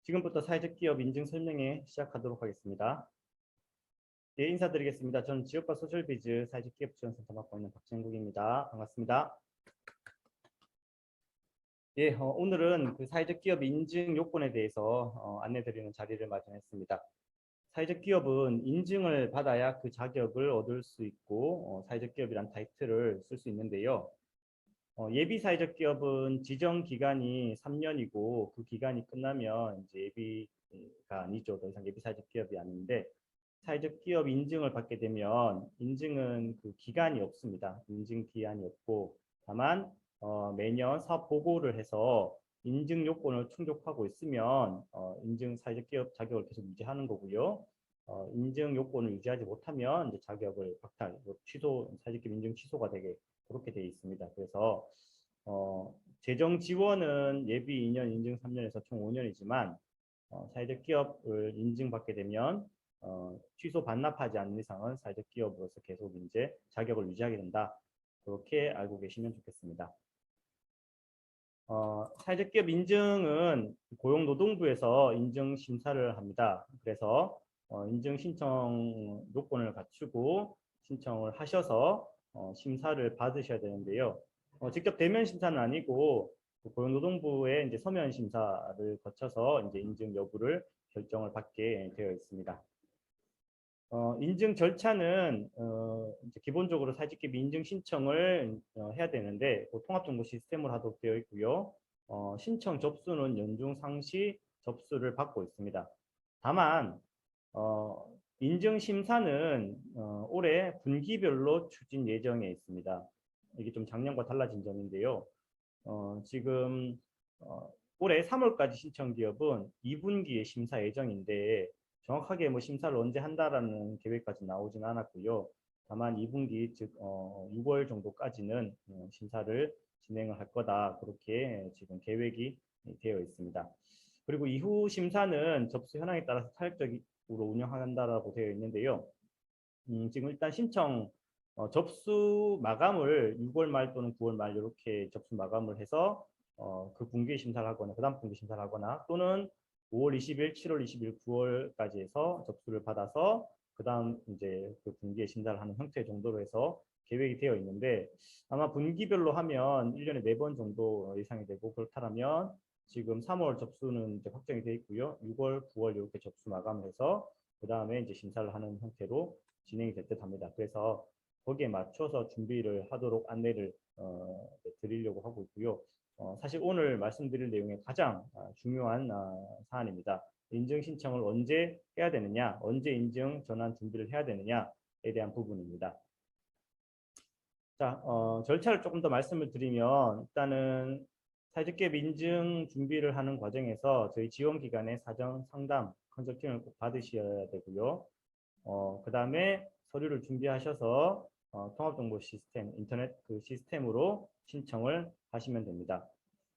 지금부터 사회적 기업 인증 설명회 시작하도록 하겠습니다. 네, 인사드리겠습니다. 저는 지역과 소셜비즈 사회적 기업 지원센터 맡고 있는 박정국입니다. 반갑습니다. 예, 오늘은 그 사회적 기업 인증 요건에 대해서 안내드리는 자리를 마련했습니다. 사회적 기업은 인증을 받아야 그 자격을 얻을 수 있고 사회적 기업이란 타이틀을 쓸 수 있는데요. 예비 사회적 기업은 지정 기간이 3년이고 그 기간이 끝나면 이제 예비가 아니죠. 더 이상 예비 사회적 기업이 아닌데 사회적 기업 인증을 받게 되면 인증은 그 기간이 없습니다. 인증 기한이 없고 다만 매년 사업 보고를 해서 인증 요건을 충족하고 있으면 인증 사회적 기업 자격을 계속 유지하는 거고요. 인증 요건을 유지하지 못하면 이제 자격을 박탈, 취소, 사회적 기업 인증 취소가 되게 그렇게 되어 있습니다. 그래서 재정 지원은 예비 2년, 인증 3년에서 총 5년이지만 사회적 기업을 인증받게 되면 취소 반납하지 않는 이상은 사회적 기업으로서 계속 이제 자격을 유지하게 된다. 그렇게 알고 계시면 좋겠습니다. 사회적 기업 인증은 고용노동부에서 인증 심사를 합니다. 그래서 인증 신청 요건을 갖추고 신청을 하셔서 심사를 받으셔야 되는데요. 직접 대면 심사는 아니고 고용노동부의 이제 서면 심사를 거쳐서 이제 인증 여부를 결정을 받게 되어 있습니다. 인증 절차는 이제 기본적으로 사회적 인증 신청을 해야 되는데 통합정보 시스템으로 하도록 되어 있고요. 신청 접수는 연중 상시 접수를 받고 있습니다. 다만 인증 심사는 올해 분기별로 추진 예정에 있습니다. 이게 좀 작년과 달라진 점인데요. 지금 올해 3월까지 신청 기업은 2분기에 심사 예정인데 정확하게 뭐 심사를 언제 한다라는 계획까지 나오진 않았고요. 다만 2분기 즉 6월 정도까지는 심사를 진행을 할 거다 그렇게 지금 계획이 되어 있습니다. 그리고 이후 심사는 접수 현황에 따라서 타협적으로 운영한다라고 되어 있는데요. 지금 일단 신청 접수 마감을 6월 말 또는 9월 말 이렇게 접수 마감을 해서 그 분기에 심사를 하거나 그 다음 분기 심사를 하거나 또는 5월 20일, 7월 20일, 9월까지 해서 접수를 받아서 그 다음 이제 그 분기에 심사를 하는 형태 정도로 해서 계획이 되어 있는데 아마 분기별로 하면 1년에 4번 정도 예상이 되고 그렇다면 지금 3월 접수는 이제 확정이 되어 있고요. 6월, 9월 이렇게 접수 마감을 해서 그 다음에 이제 심사를 하는 형태로 진행이 될 듯 합니다. 그래서 거기에 맞춰서 준비를 하도록 안내를 드리려고 하고 있고요. 사실 오늘 말씀드릴 내용의 가장 중요한 사안입니다. 인증 신청을 언제 해야 되느냐, 언제 인증 전환 준비를 해야 되느냐에 대한 부분입니다. 자, 절차를 조금 더 말씀을 드리면 일단은 사회적 기업 인증 준비를 하는 과정에서 저희 지원기관의 사전 상담 컨설팅을 꼭 받으셔야 되고요. 그 다음에 서류를 준비하셔서 통합정보 시스템, 인터넷 그 시스템으로 신청을 하시면 됩니다.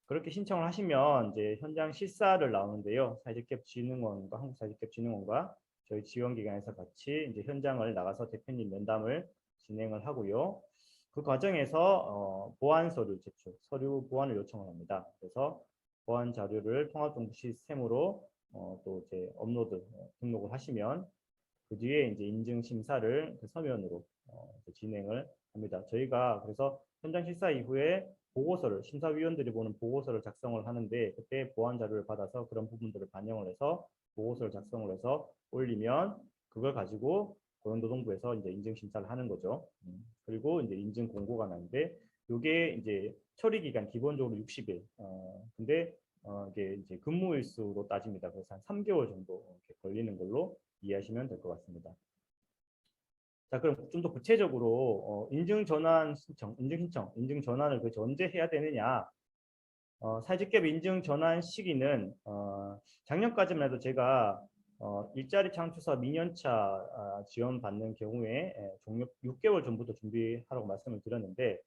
그렇게 신청을 하시면 이제 현장 실사를 나오는데요. 사회적기업진흥원과 한국사회적기업진흥원과 저희 지원기관에서 같이 이제 현장을 나가서 대표님 면담을 진행을 하고요. 그 과정에서 보안 서류 제출, 서류 보안을 요청을 합니다. 그래서 보안 자료를 통합정보 시스템으로 또 이제 업로드, 등록을 하시면 그 뒤에 이제 인증 심사를 그 서면으로 진행을 합니다. 저희가 그래서 현장 실사 이후에 보고서를 심사위원들이 보는 보고서를 작성을 하는데 그때 보안 자료를 받아서 그런 부분들을 반영을 해서 보고서를 작성을 해서 올리면 그걸 가지고 고용노동부에서 이제 인증 심사를 하는 거죠. 그리고 이제 인증 공고가 나는데 이게 이제 처리 기간 기본적으로 60일. 근데 이게 이제 근무일 수로 따집니다. 그래서 한 3개월 정도 이렇게 걸리는 걸로 이해하시면 될 것 같습니다. 자, 그럼 좀 더 구체적으로 인증 전환 신청, 인증 전환을 그 언제 해야 되느냐? 사회적기업 인증 전환 시기는 작년까지만 해도 제가 일자리 창출 사업 2년차 지원 받는 경우에 종료 6개월 전부터 준비하라고 말씀을 드렸는데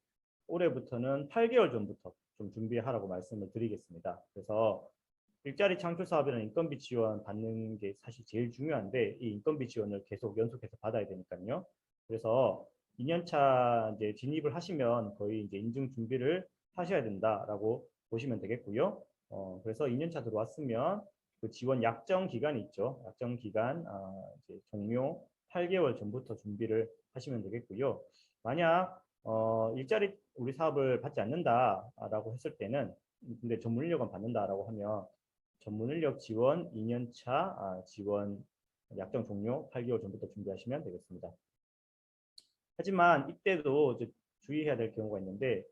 올해부터는 8개월 전부터 좀 준비하라고 말씀을 드리겠습니다. 그래서 일자리 창출 사업이라는 인건비 지원 받는 게 사실 제일 중요한데 이 인건비 지원을 계속 연속해서 받아야 되니까요. 그래서 2년차 이제 진입을 하시면 거의 이제 인증 준비를 하셔야 된다라고 보시면 되겠고요. 그래서 2년차 들어왔으면 그 지원 약정 기간이 있죠. 약정 기간 이제 종료 8개월 전부터 준비를 하시면 되겠고요. 만약 일자리 우리 사업을 받지 않는다라고 했을 때는 근데 전문 인력은 받는다라고 하면 전문 인력 지원 2년차 지원 약정 종료 8개월 전부터 준비하시면 되겠습니다. 하지만 이때도 이제 주의해야 될 경우가 있는데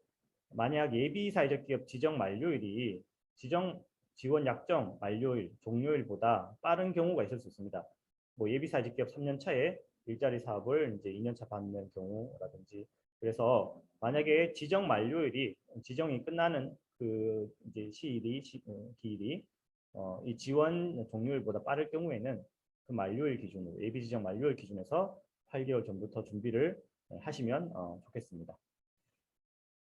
만약 예비 사회적 기업 지정 만료일이 지정 지원 약정 만료일, 종료일보다 빠른 경우가 있을 수 있습니다. 뭐 예비 사회적 기업 3년 차에 일자리 사업을 이제 2년 차 받는 경우라든지 그래서 만약에 지정 만료일이 지정이 끝나는 그 이제 기일이 이 지원 종료일보다 빠를 경우에는 그 만료일 기준으로 예비 지정 만료일 기준에서 8개월 전부터 준비를 하시면 좋겠습니다.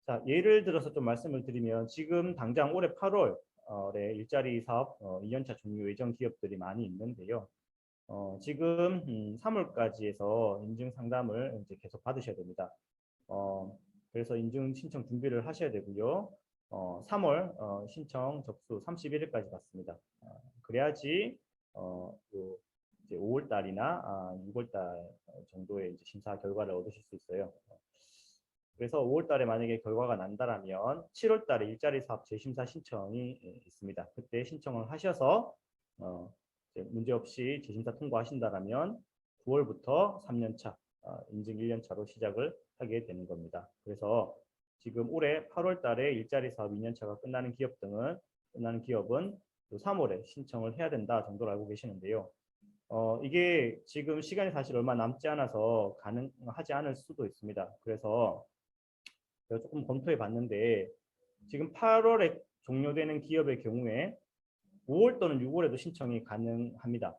자, 예를 들어서 좀 말씀을 드리면 지금 당장 올해 8월에 일자리 사업 2년차 종료 예정 기업들이 많이 있는데요. 지금 3월까지 해서 인증 상담을 이제 계속 받으셔야 됩니다. 그래서 인증 신청 준비를 하셔야 되고요. 3월 신청 접수 31일까지 받습니다. 그래야지 이제 5월 달이나 6월 달 정도의 이제 심사 결과를 얻으실 수 있어요. 그래서 5월 달에 만약에 결과가 난다라면 7월 달에 일자리 사업 재심사 신청이 있습니다. 그때 신청을 하셔서 문제없이 재심사 통과하신다라면 9월부터 3년차 인증 1년차로 시작을 하게 되는 겁니다. 그래서 지금 올해 8월 달에 일자리 사업 2년차가 끝나는 기업은 3월에 신청을 해야 된다 정도로 알고 계시는데요. 이게 지금 시간이 사실 얼마 남지 않아서 가능하지 않을 수도 있습니다. 그래서 제가 조금 검토해 봤는데 지금 8월에 종료되는 기업의 경우에 5월 또는 6월에도 신청이 가능합니다.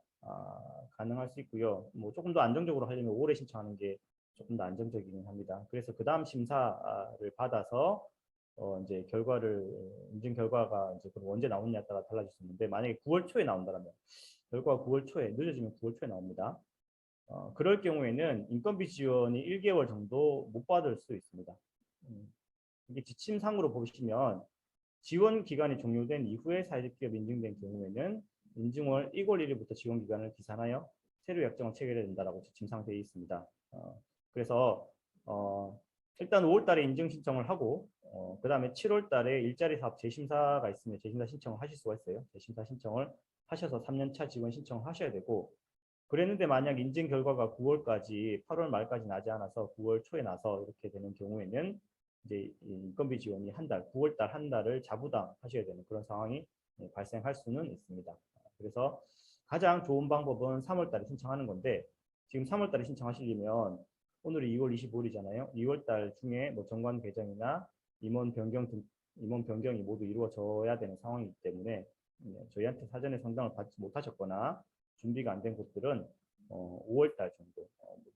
가능할 수 있고요. 뭐 조금 더 안정적으로 하려면 5월에 신청하는 게 조금 더 안정적이긴 합니다. 그래서 그 다음 심사를 받아서 이제 인증 결과가 이제 그럼 언제 나오느냐에 따라 달라질 수 있는데 만약에 9월 초에 나온다면 결과가 9월 초에 늦어지면 9월 초에 나옵니다. 그럴 경우에는 인건비 지원이 1개월 정도 못 받을 수 있습니다. 이게 지침상으로 보시면 지원 기간이 종료된 이후에 사회적 기업이 인증된 경우에는 인증월 1월 1일부터 지원 기간을 기산하여 새로 약정을 체결해야 된다라고 지침상 되어 있습니다. 그래서 일단 5월 달에 인증 신청을 하고 그 다음에 7월 달에 일자리 사업 재심사가 있으면 재심사 신청을 하실 수가 있어요. 재심사 신청을 하셔서 3년차 지원 신청을 하셔야 되고 그랬는데 만약 인증 결과가 9월까지 8월 말까지 나지 않아서 9월 초에 나서 이렇게 되는 경우에는 이제 인건비 지원이 9월 달 한 달을 자부담 하셔야 되는 그런 상황이 발생할 수는 있습니다. 그래서 가장 좋은 방법은 3월 달에 신청하는 건데 지금 3월 달에 신청하시려면 오늘이 2월 25일이잖아요. 2월 달 중에 뭐 정관 개정이나 임원 변경이 모두 이루어져야 되는 상황이기 때문에 저희한테 사전에 상담을 받지 못하셨거나 준비가 안 된 곳들은 5월 달 정도,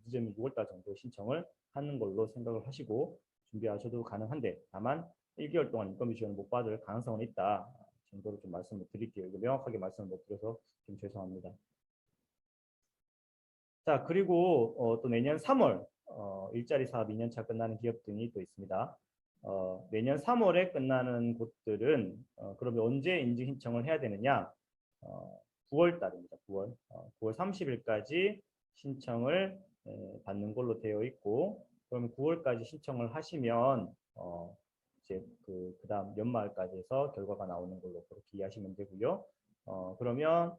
늦으면 6월 달 정도 신청을 하는 걸로 생각을 하시고 준비하셔도 가능한데 다만 1개월 동안 인건비 지원을 못 받을 가능성은 있다 정도로 좀 말씀을 드릴게요. 이거 명확하게 말씀을 못 드려서 좀 죄송합니다. 자, 그리고 또 내년 3월 일자리 사업 2년차 끝나는 기업 등이 또 있습니다. 내년 3월에 끝나는 곳들은 그러면 언제 인증 신청을 해야 되느냐? 9월 달입니다. 9월 30일까지 신청을 받는 걸로 되어 있고 그러면 9월까지 신청을 하시면 이제 그다음 연말까지 해서 결과가 나오는 걸로 그렇게 이해하시면 되고요. 그러면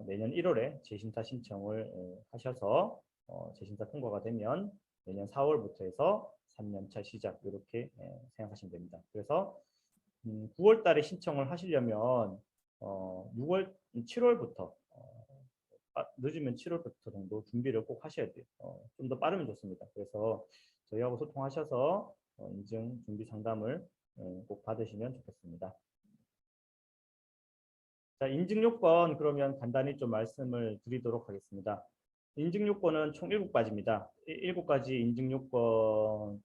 내년 1월에 재심사 신청을 하셔서 재심사 통과가 되면 내년 4월부터 해서 3년차 시작 이렇게 생각하시면 됩니다. 그래서 9월 달에 신청을 하시려면 7월부터 늦으면 7월부터 정도 준비를 꼭 하셔야 돼요. 좀 더 빠르면 좋습니다. 그래서 저희하고 소통하셔서 인증 준비 상담을 꼭 받으시면 좋겠습니다. 자, 인증 요건 그러면 간단히 좀 말씀을 드리도록 하겠습니다. 인증 요건은 총 7가지입니다. 7가지 인증 요건을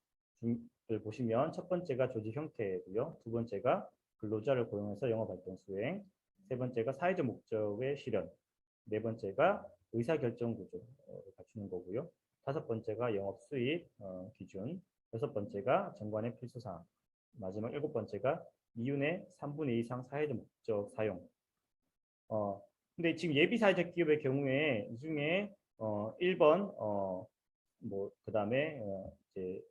보시면 첫 번째가 조직 형태고요. 두 번째가 근로자를 고용해서 영업활동 수행, 세 번째가 사회적 목적의 실현, 네 번째가 의사결정 구조를 갖추는 거고요. 다섯 번째가 영업 수익 기준, 여섯 번째가 정관의 필수사항, 마지막 일곱 번째가 이윤의 3분의 2 이상 사회적 목적 사용. 근데 지금 예비 사회적 기업의 경우에 이 중에 1번 뭐 그다음에 이제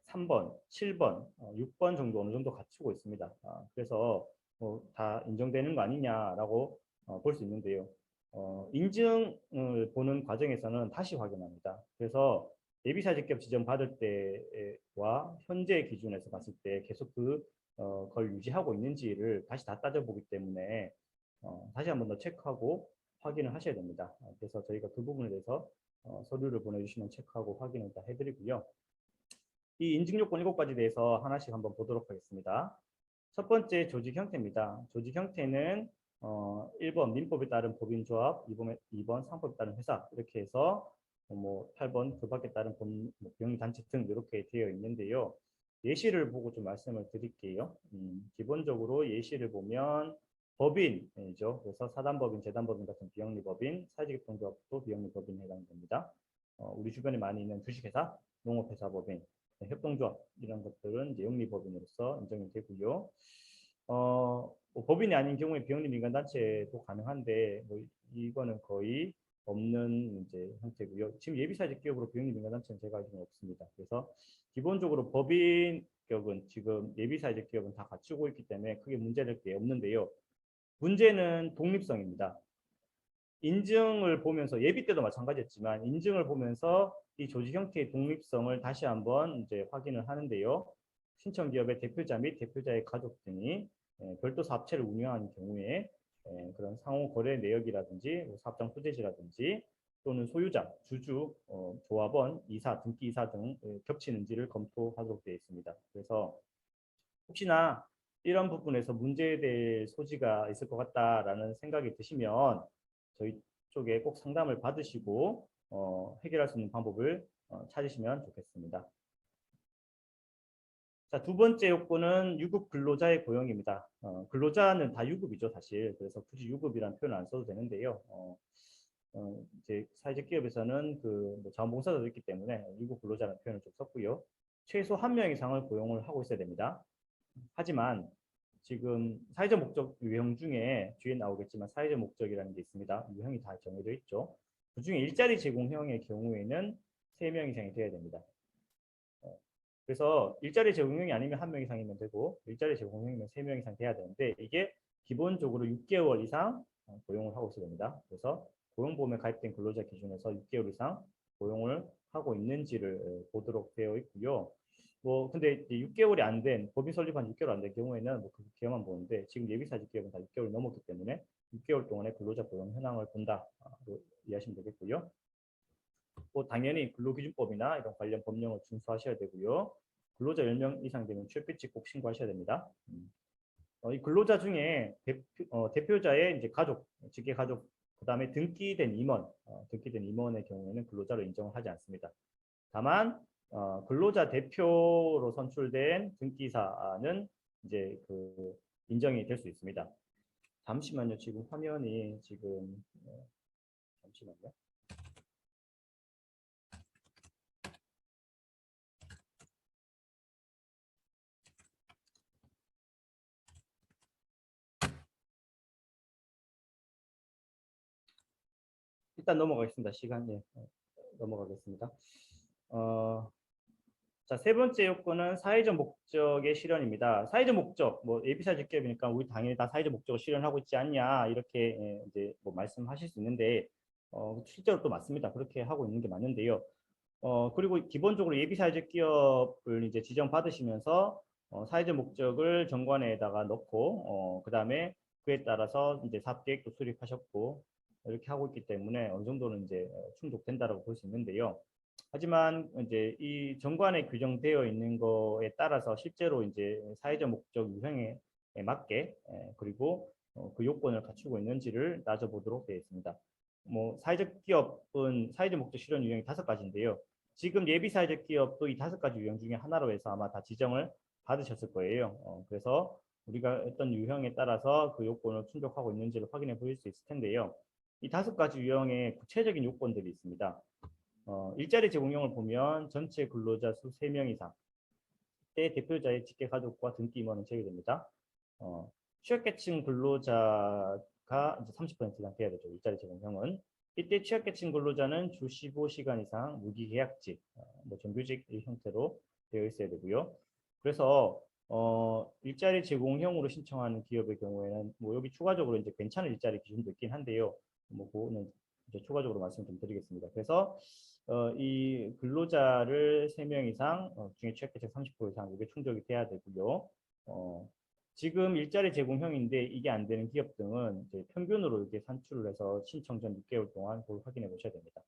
3번, 7번, 6번 정도 어느 정도 갖추고 있습니다. 그래서 다 인정되는 거 아니냐라고 볼 수 있는데요. 인증을 보는 과정에서는 다시 확인합니다. 그래서 예비사직급 지정 받을 때와 현재 기준에서 봤을 때 계속 걸 유지하고 있는지를 다시 다 따져보기 때문에 다시 한 번 더 체크하고 확인을 하셔야 됩니다. 그래서 저희가 그 부분에 대해서 서류를 보내주시면 체크하고 확인을 다 해드리고요. 이 인증 요건 7가지 대해서 하나씩 한번 보도록 하겠습니다. 첫 번째 조직 형태입니다. 조직 형태는 1번 민법에 따른 법인조합, 2번 상법에 따른 회사 이렇게 해서 8번 그 밖에 따른 병리단체 등 이렇게 되어 있는데요. 예시를 보고 좀 말씀을 드릴게요. 기본적으로 예시를 보면 법인이죠. 그래서 사단법인, 재단법인 같은 비영리법인, 사회직업종조합도 비영리법인에 해당됩니다. 우리 주변에 많이 있는 주식회사, 농업회사법인, 협동조합 이런 것들은 이제 영리법인으로서 인정이 되고요. 뭐 법인이 아닌 경우에 비영리 민간단체도 가능한데 이거는 거의 없는 이제 형태고요. 지금 예비사직 기업으로 비영리 민간단체는 제가 알기로는 없습니다. 그래서 기본적으로 법인격은 지금 예비사직 기업은 다 갖추고 있기 때문에 크게 문제될 게 없는데요. 문제는 독립성입니다. 인증을 보면서 예비 때도 마찬가지였지만 인증을 보면서 이 조직 형태의 독립성을 다시 한번 이제 확인을 하는데요. 신청 기업의 대표자 및 대표자의 가족 등이 별도 사업체를 운영하는 경우에 그런 상호 거래 내역이라든지 사업장 소재지라든지 또는 소유자, 주주, 조합원, 이사, 등기 이사 등 겹치는지를 검토하도록 되어 있습니다. 그래서 혹시나 이런 부분에서 문제될 소지가 있을 것 같다라는 생각이 드시면 저희 쪽에 꼭 상담을 받으시고 해결할 수 있는 방법을 찾으시면 좋겠습니다. 자, 두 번째 요건은 유급 근로자의 고용입니다. 근로자는 다 유급이죠, 사실. 그래서 굳이 유급이라는 표현을 안 써도 되는데요. 이제 사회적 기업에서는 뭐 자원봉사자도 있기 때문에 유급 근로자라는 표현을 좀 썼고요. 최소 1명 이상을 고용을 하고 있어야 됩니다. 하지만 지금 사회적 목적 유형 중에 뒤에 나오겠지만 사회적 목적이라는 게 있습니다. 유형이 다 정해져 있죠. 그중에 일자리 제공형의 경우에는 3명 이상이 돼야 됩니다. 그래서 일자리 제공형이 아니면 1명 이상이면 되고 일자리 제공형이면 3명 이상 돼야 되는데 이게 기본적으로 6개월 이상 고용을 하고 있어야 됩니다. 그래서 고용보험에 가입된 근로자 기준에서 6개월 이상 고용을 하고 있는지를 보도록 되어 있고요. 근데 6개월이 안 된, 법인 설립한 6개월 안 된 경우에는 그 기업만 보는데 지금 예비사직 기업은 다 6개월이 넘었기 때문에 6개월 동안의 근로자 고용 현황을 본다 이해하시면 되겠고요. 당연히 근로기준법이나 이런 관련 법령을 준수하셔야 되고요. 근로자 10명 이상 되면 출퇴직 꼭 신고하셔야 됩니다. 이 근로자 중에 대표자의 이제 가족, 직계 가족, 그 다음에 등기된 임원, 등기된 임원의 경우에는 근로자로 인정을 하지 않습니다. 다만 근로자 대표로 선출된 등기사는 이제 인정이 될 수 있습니다. 잠시만요. 지금 화면이 지금 잠시만요. 일단 넘어가겠습니다. 시간이 넘어가겠습니다. 자, 세 번째 요건은 사회적 목적의 실현입니다. 사회적 목적, 예비사직 기업이니까 우리 당연히 다 사회적 목적을 실현하고 있지 않냐 이렇게 이제 말씀하실 수 있는데 실제로 또 맞습니다. 그렇게 하고 있는 게 맞는데요. 그리고 기본적으로 예비사회적 기업을 이제 지정받으시면서 사회적 목적을 정관에다가 넣고 그 다음에 그에 따라서 이제 사업계획도 수립하셨고 이렇게 하고 있기 때문에 어느 정도는 이제 충족된다라고 볼 수 있는데요. 하지만 이제 이 정관에 규정되어 있는 거에 따라서 실제로 이제 사회적 목적 유형에 맞게 그리고 그 요건을 갖추고 있는지를 따져보도록 되어 있습니다. 사회적 기업은 사회적 목적 실현 유형이 5가지인데요. 지금 예비 사회적 기업도 이 5가지 유형 중에 하나로 해서 아마 다 지정을 받으셨을 거예요. 그래서 우리가 어떤 유형에 따라서 그 요건을 충족하고 있는지를 확인해 보실 수 있을 텐데요. 이 5가지 유형의 구체적인 요건들이 있습니다. 일자리 제공형을 보면 전체 근로자 수 3명 이상, 때 대표자의 직계 가족과 등기 임원은 제외됩니다. 취약계층 근로자가 이제 30% 이상 돼야 되죠. 일자리 제공형은. 이때 취약계층 근로자는 주 15시간 이상 무기계약직, 뭐 정규직 형태로 되어 있어야 되고요. 그래서 일자리 제공형으로 신청하는 기업의 경우에는 뭐 여기 추가적으로 이제 괜찮은 일자리 기준도 있긴 한데요. 뭐 그거는 이제 추가적으로 말씀 좀 드리겠습니다. 그래서 이 근로자를 3명 이상 중에 취약계층 30% 이상 이게 충족이 돼야 되고요. 지금 일자리 제공형인데 이게 안 되는 기업 등은 이제 평균으로 이렇게 산출을 해서 신청 전 6개월 동안 그걸 확인해 보셔야 됩니다.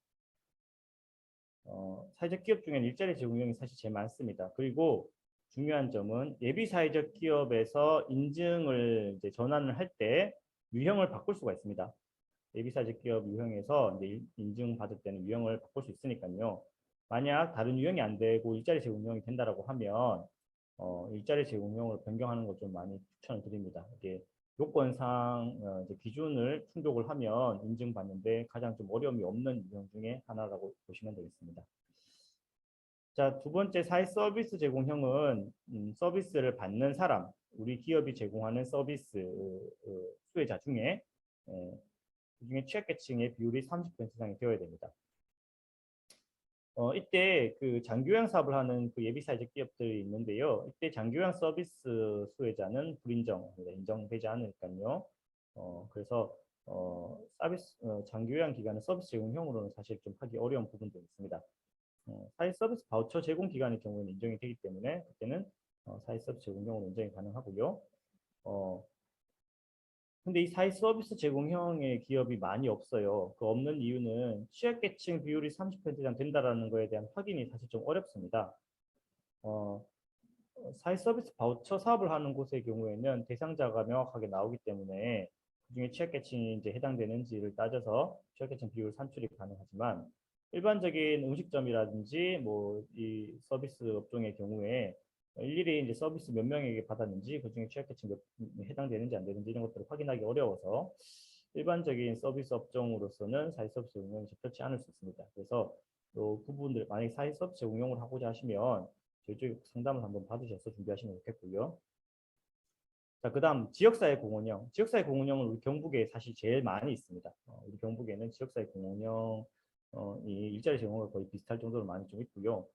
사회적 기업 중에는 일자리 제공형이 사실 제일 많습니다. 그리고 중요한 점은 예비 사회적 기업에서 인증을 이제 전환을 할 때 유형을 바꿀 수가 있습니다. 예비 사회적 기업 유형에서 이제 인증 받을 때는 유형을 바꿀 수 있으니까요. 만약 다른 유형이 안 되고 일자리 제공형이 된다라고 하면 일자리 제공형으로 변경하는 것 좀 많이 추천을 드립니다. 이게 요건상 이제 기준을 충족을 하면 인증받는데 가장 좀 어려움이 없는 유형 중에 하나라고 보시면 되겠습니다. 자, 두 번째 사회 서비스 제공형은 서비스를 받는 사람, 우리 기업이 제공하는 서비스 수혜자 중에 그중에 취약계층의 비율이 30% 이상이 되어야 됩니다. 이때 그 장기요양 사업을 하는 그 예비사회적 기업들이 있는데요. 이때 장기요양 서비스 수혜자는 불인정, 인정되지 않으니까요. 그래서 서비스 장기요양 기간의 서비스 제공형으로는 사실 좀 하기 어려운 부분도 있습니다. 사회 서비스 바우처 제공 기간의 경우에는 인정이 되기 때문에 그때는 사회 서비스 제공형으로 인정이 가능하고요. 근데 이 사회 서비스 제공형의 기업이 많이 없어요. 그 없는 이유는 취약계층 비율이 30% 이상 된다라는 거에 대한 확인이 사실 좀 어렵습니다. 사회 서비스 바우처 사업을 하는 곳의 경우에는 대상자가 명확하게 나오기 때문에 그중에 취약계층이 이제 해당되는지를 따져서 취약계층 비율 산출이 가능하지만 일반적인 음식점이라든지 뭐 이 서비스 업종의 경우에 일일이 이제 서비스 몇 명에게 받았는지 그중에 취약계층 몇 해당되는지 안 되는지 이런 것들을 확인하기 어려워서 일반적인 서비스 업종으로서는 사회 서비스 운영이 적절치 않을 수 있습니다. 그래서 이 부분들 만약에 사회 서비스 운영을 하고자 하시면 저희 쪽에 상담을 한번 받으셔서 준비하시면 좋겠고요. 자, 그다음 지역사회 공헌형. 지역사회 공헌형은 우리 경북에 사실 제일 많이 있습니다. 우리 경북에는 지역사회 공헌형 이 일자리 제공과 거의 비슷할 정도로 많이 좀 있고요.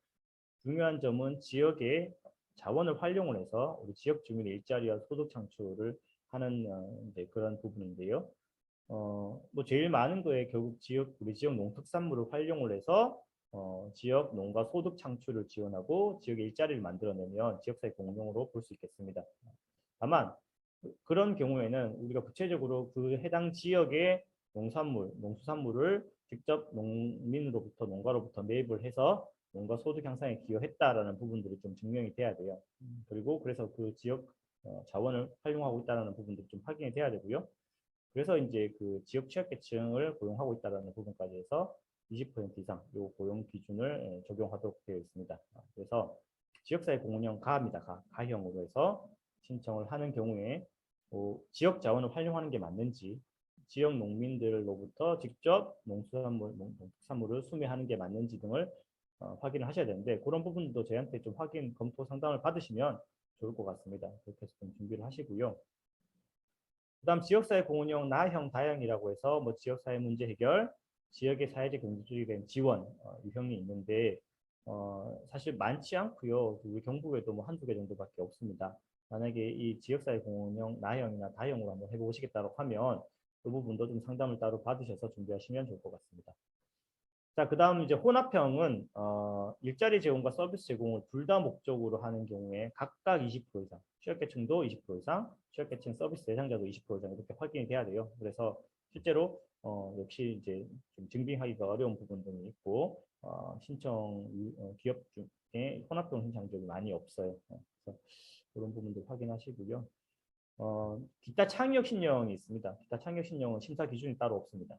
중요한 점은 지역의 자원을 활용을 해서 우리 지역 주민의 일자리와 소득 창출을 하는 이제 그런 부분인데요. 뭐 제일 많은 거에 결국 우리 지역 농특산물을 활용을 해서 지역 농가 소득 창출을 지원하고 지역의 일자리를 만들어내면 지역사회 공헌형으로 볼 수 있겠습니다. 다만 그런 경우에는 우리가 구체적으로 그 해당 지역의 농산물, 농수산물을 직접 농민으로부터 농가로부터 매입을 해서 농가 소득 향상에 기여했다라는 부분들이 좀 증명이 돼야 돼요. 그리고 그래서 그 지역 자원을 활용하고 있다는 부분들이 좀 확인이 돼야 되고요. 그래서 이제 그 지역 취약계층을 고용하고 있다는 부분까지 해서 20% 이상 요 고용 기준을 적용하도록 되어 있습니다. 그래서 지역사회 공헌형 가입니다. 가형으로 해서 신청을 하는 경우에 지역 자원을 활용하는 게 맞는지 지역 농민들로부터 직접 농수산물을 수매하는 게 맞는지 등을 확인을 하셔야 되는데 그런 부분도 저희한테 좀 확인 검토 상담을 받으시면 좋을 것 같습니다. 그렇게 해서 좀 준비를 하시고요. 그다음 지역사회 공헌형 나형 다형이라고 해서 뭐 지역사회 문제 해결, 지역의 사회적 경제적이 된 지원 유형이 있는데 사실 많지 않고요. 우리 경북에도 뭐 한두 개 정도밖에 없습니다. 만약에 이 지역사회 공헌형 나형이나 다형으로 한번 해보시겠다고 하면 그 부분도 좀 상담을 따로 받으셔서 준비하시면 좋을 것 같습니다. 자, 그 다음 이제 혼합형은 일자리 제공과 서비스 제공을 둘 다 목적으로 하는 경우에 각각 20% 이상, 취약계층도 20% 이상, 취약계층 서비스 대상자도 20% 이상 이렇게 확인이 돼야 돼요. 그래서 실제로 역시 이제 좀 증빙하기가 어려운 부분 등이 있고 신청 기업 중에 혼합형 신청적이 많이 없어요. 그래서 그런 부분들 확인하시고요. 기타 창의력 신청이 있습니다. 기타 창의력 신청은 심사 기준이 따로 없습니다.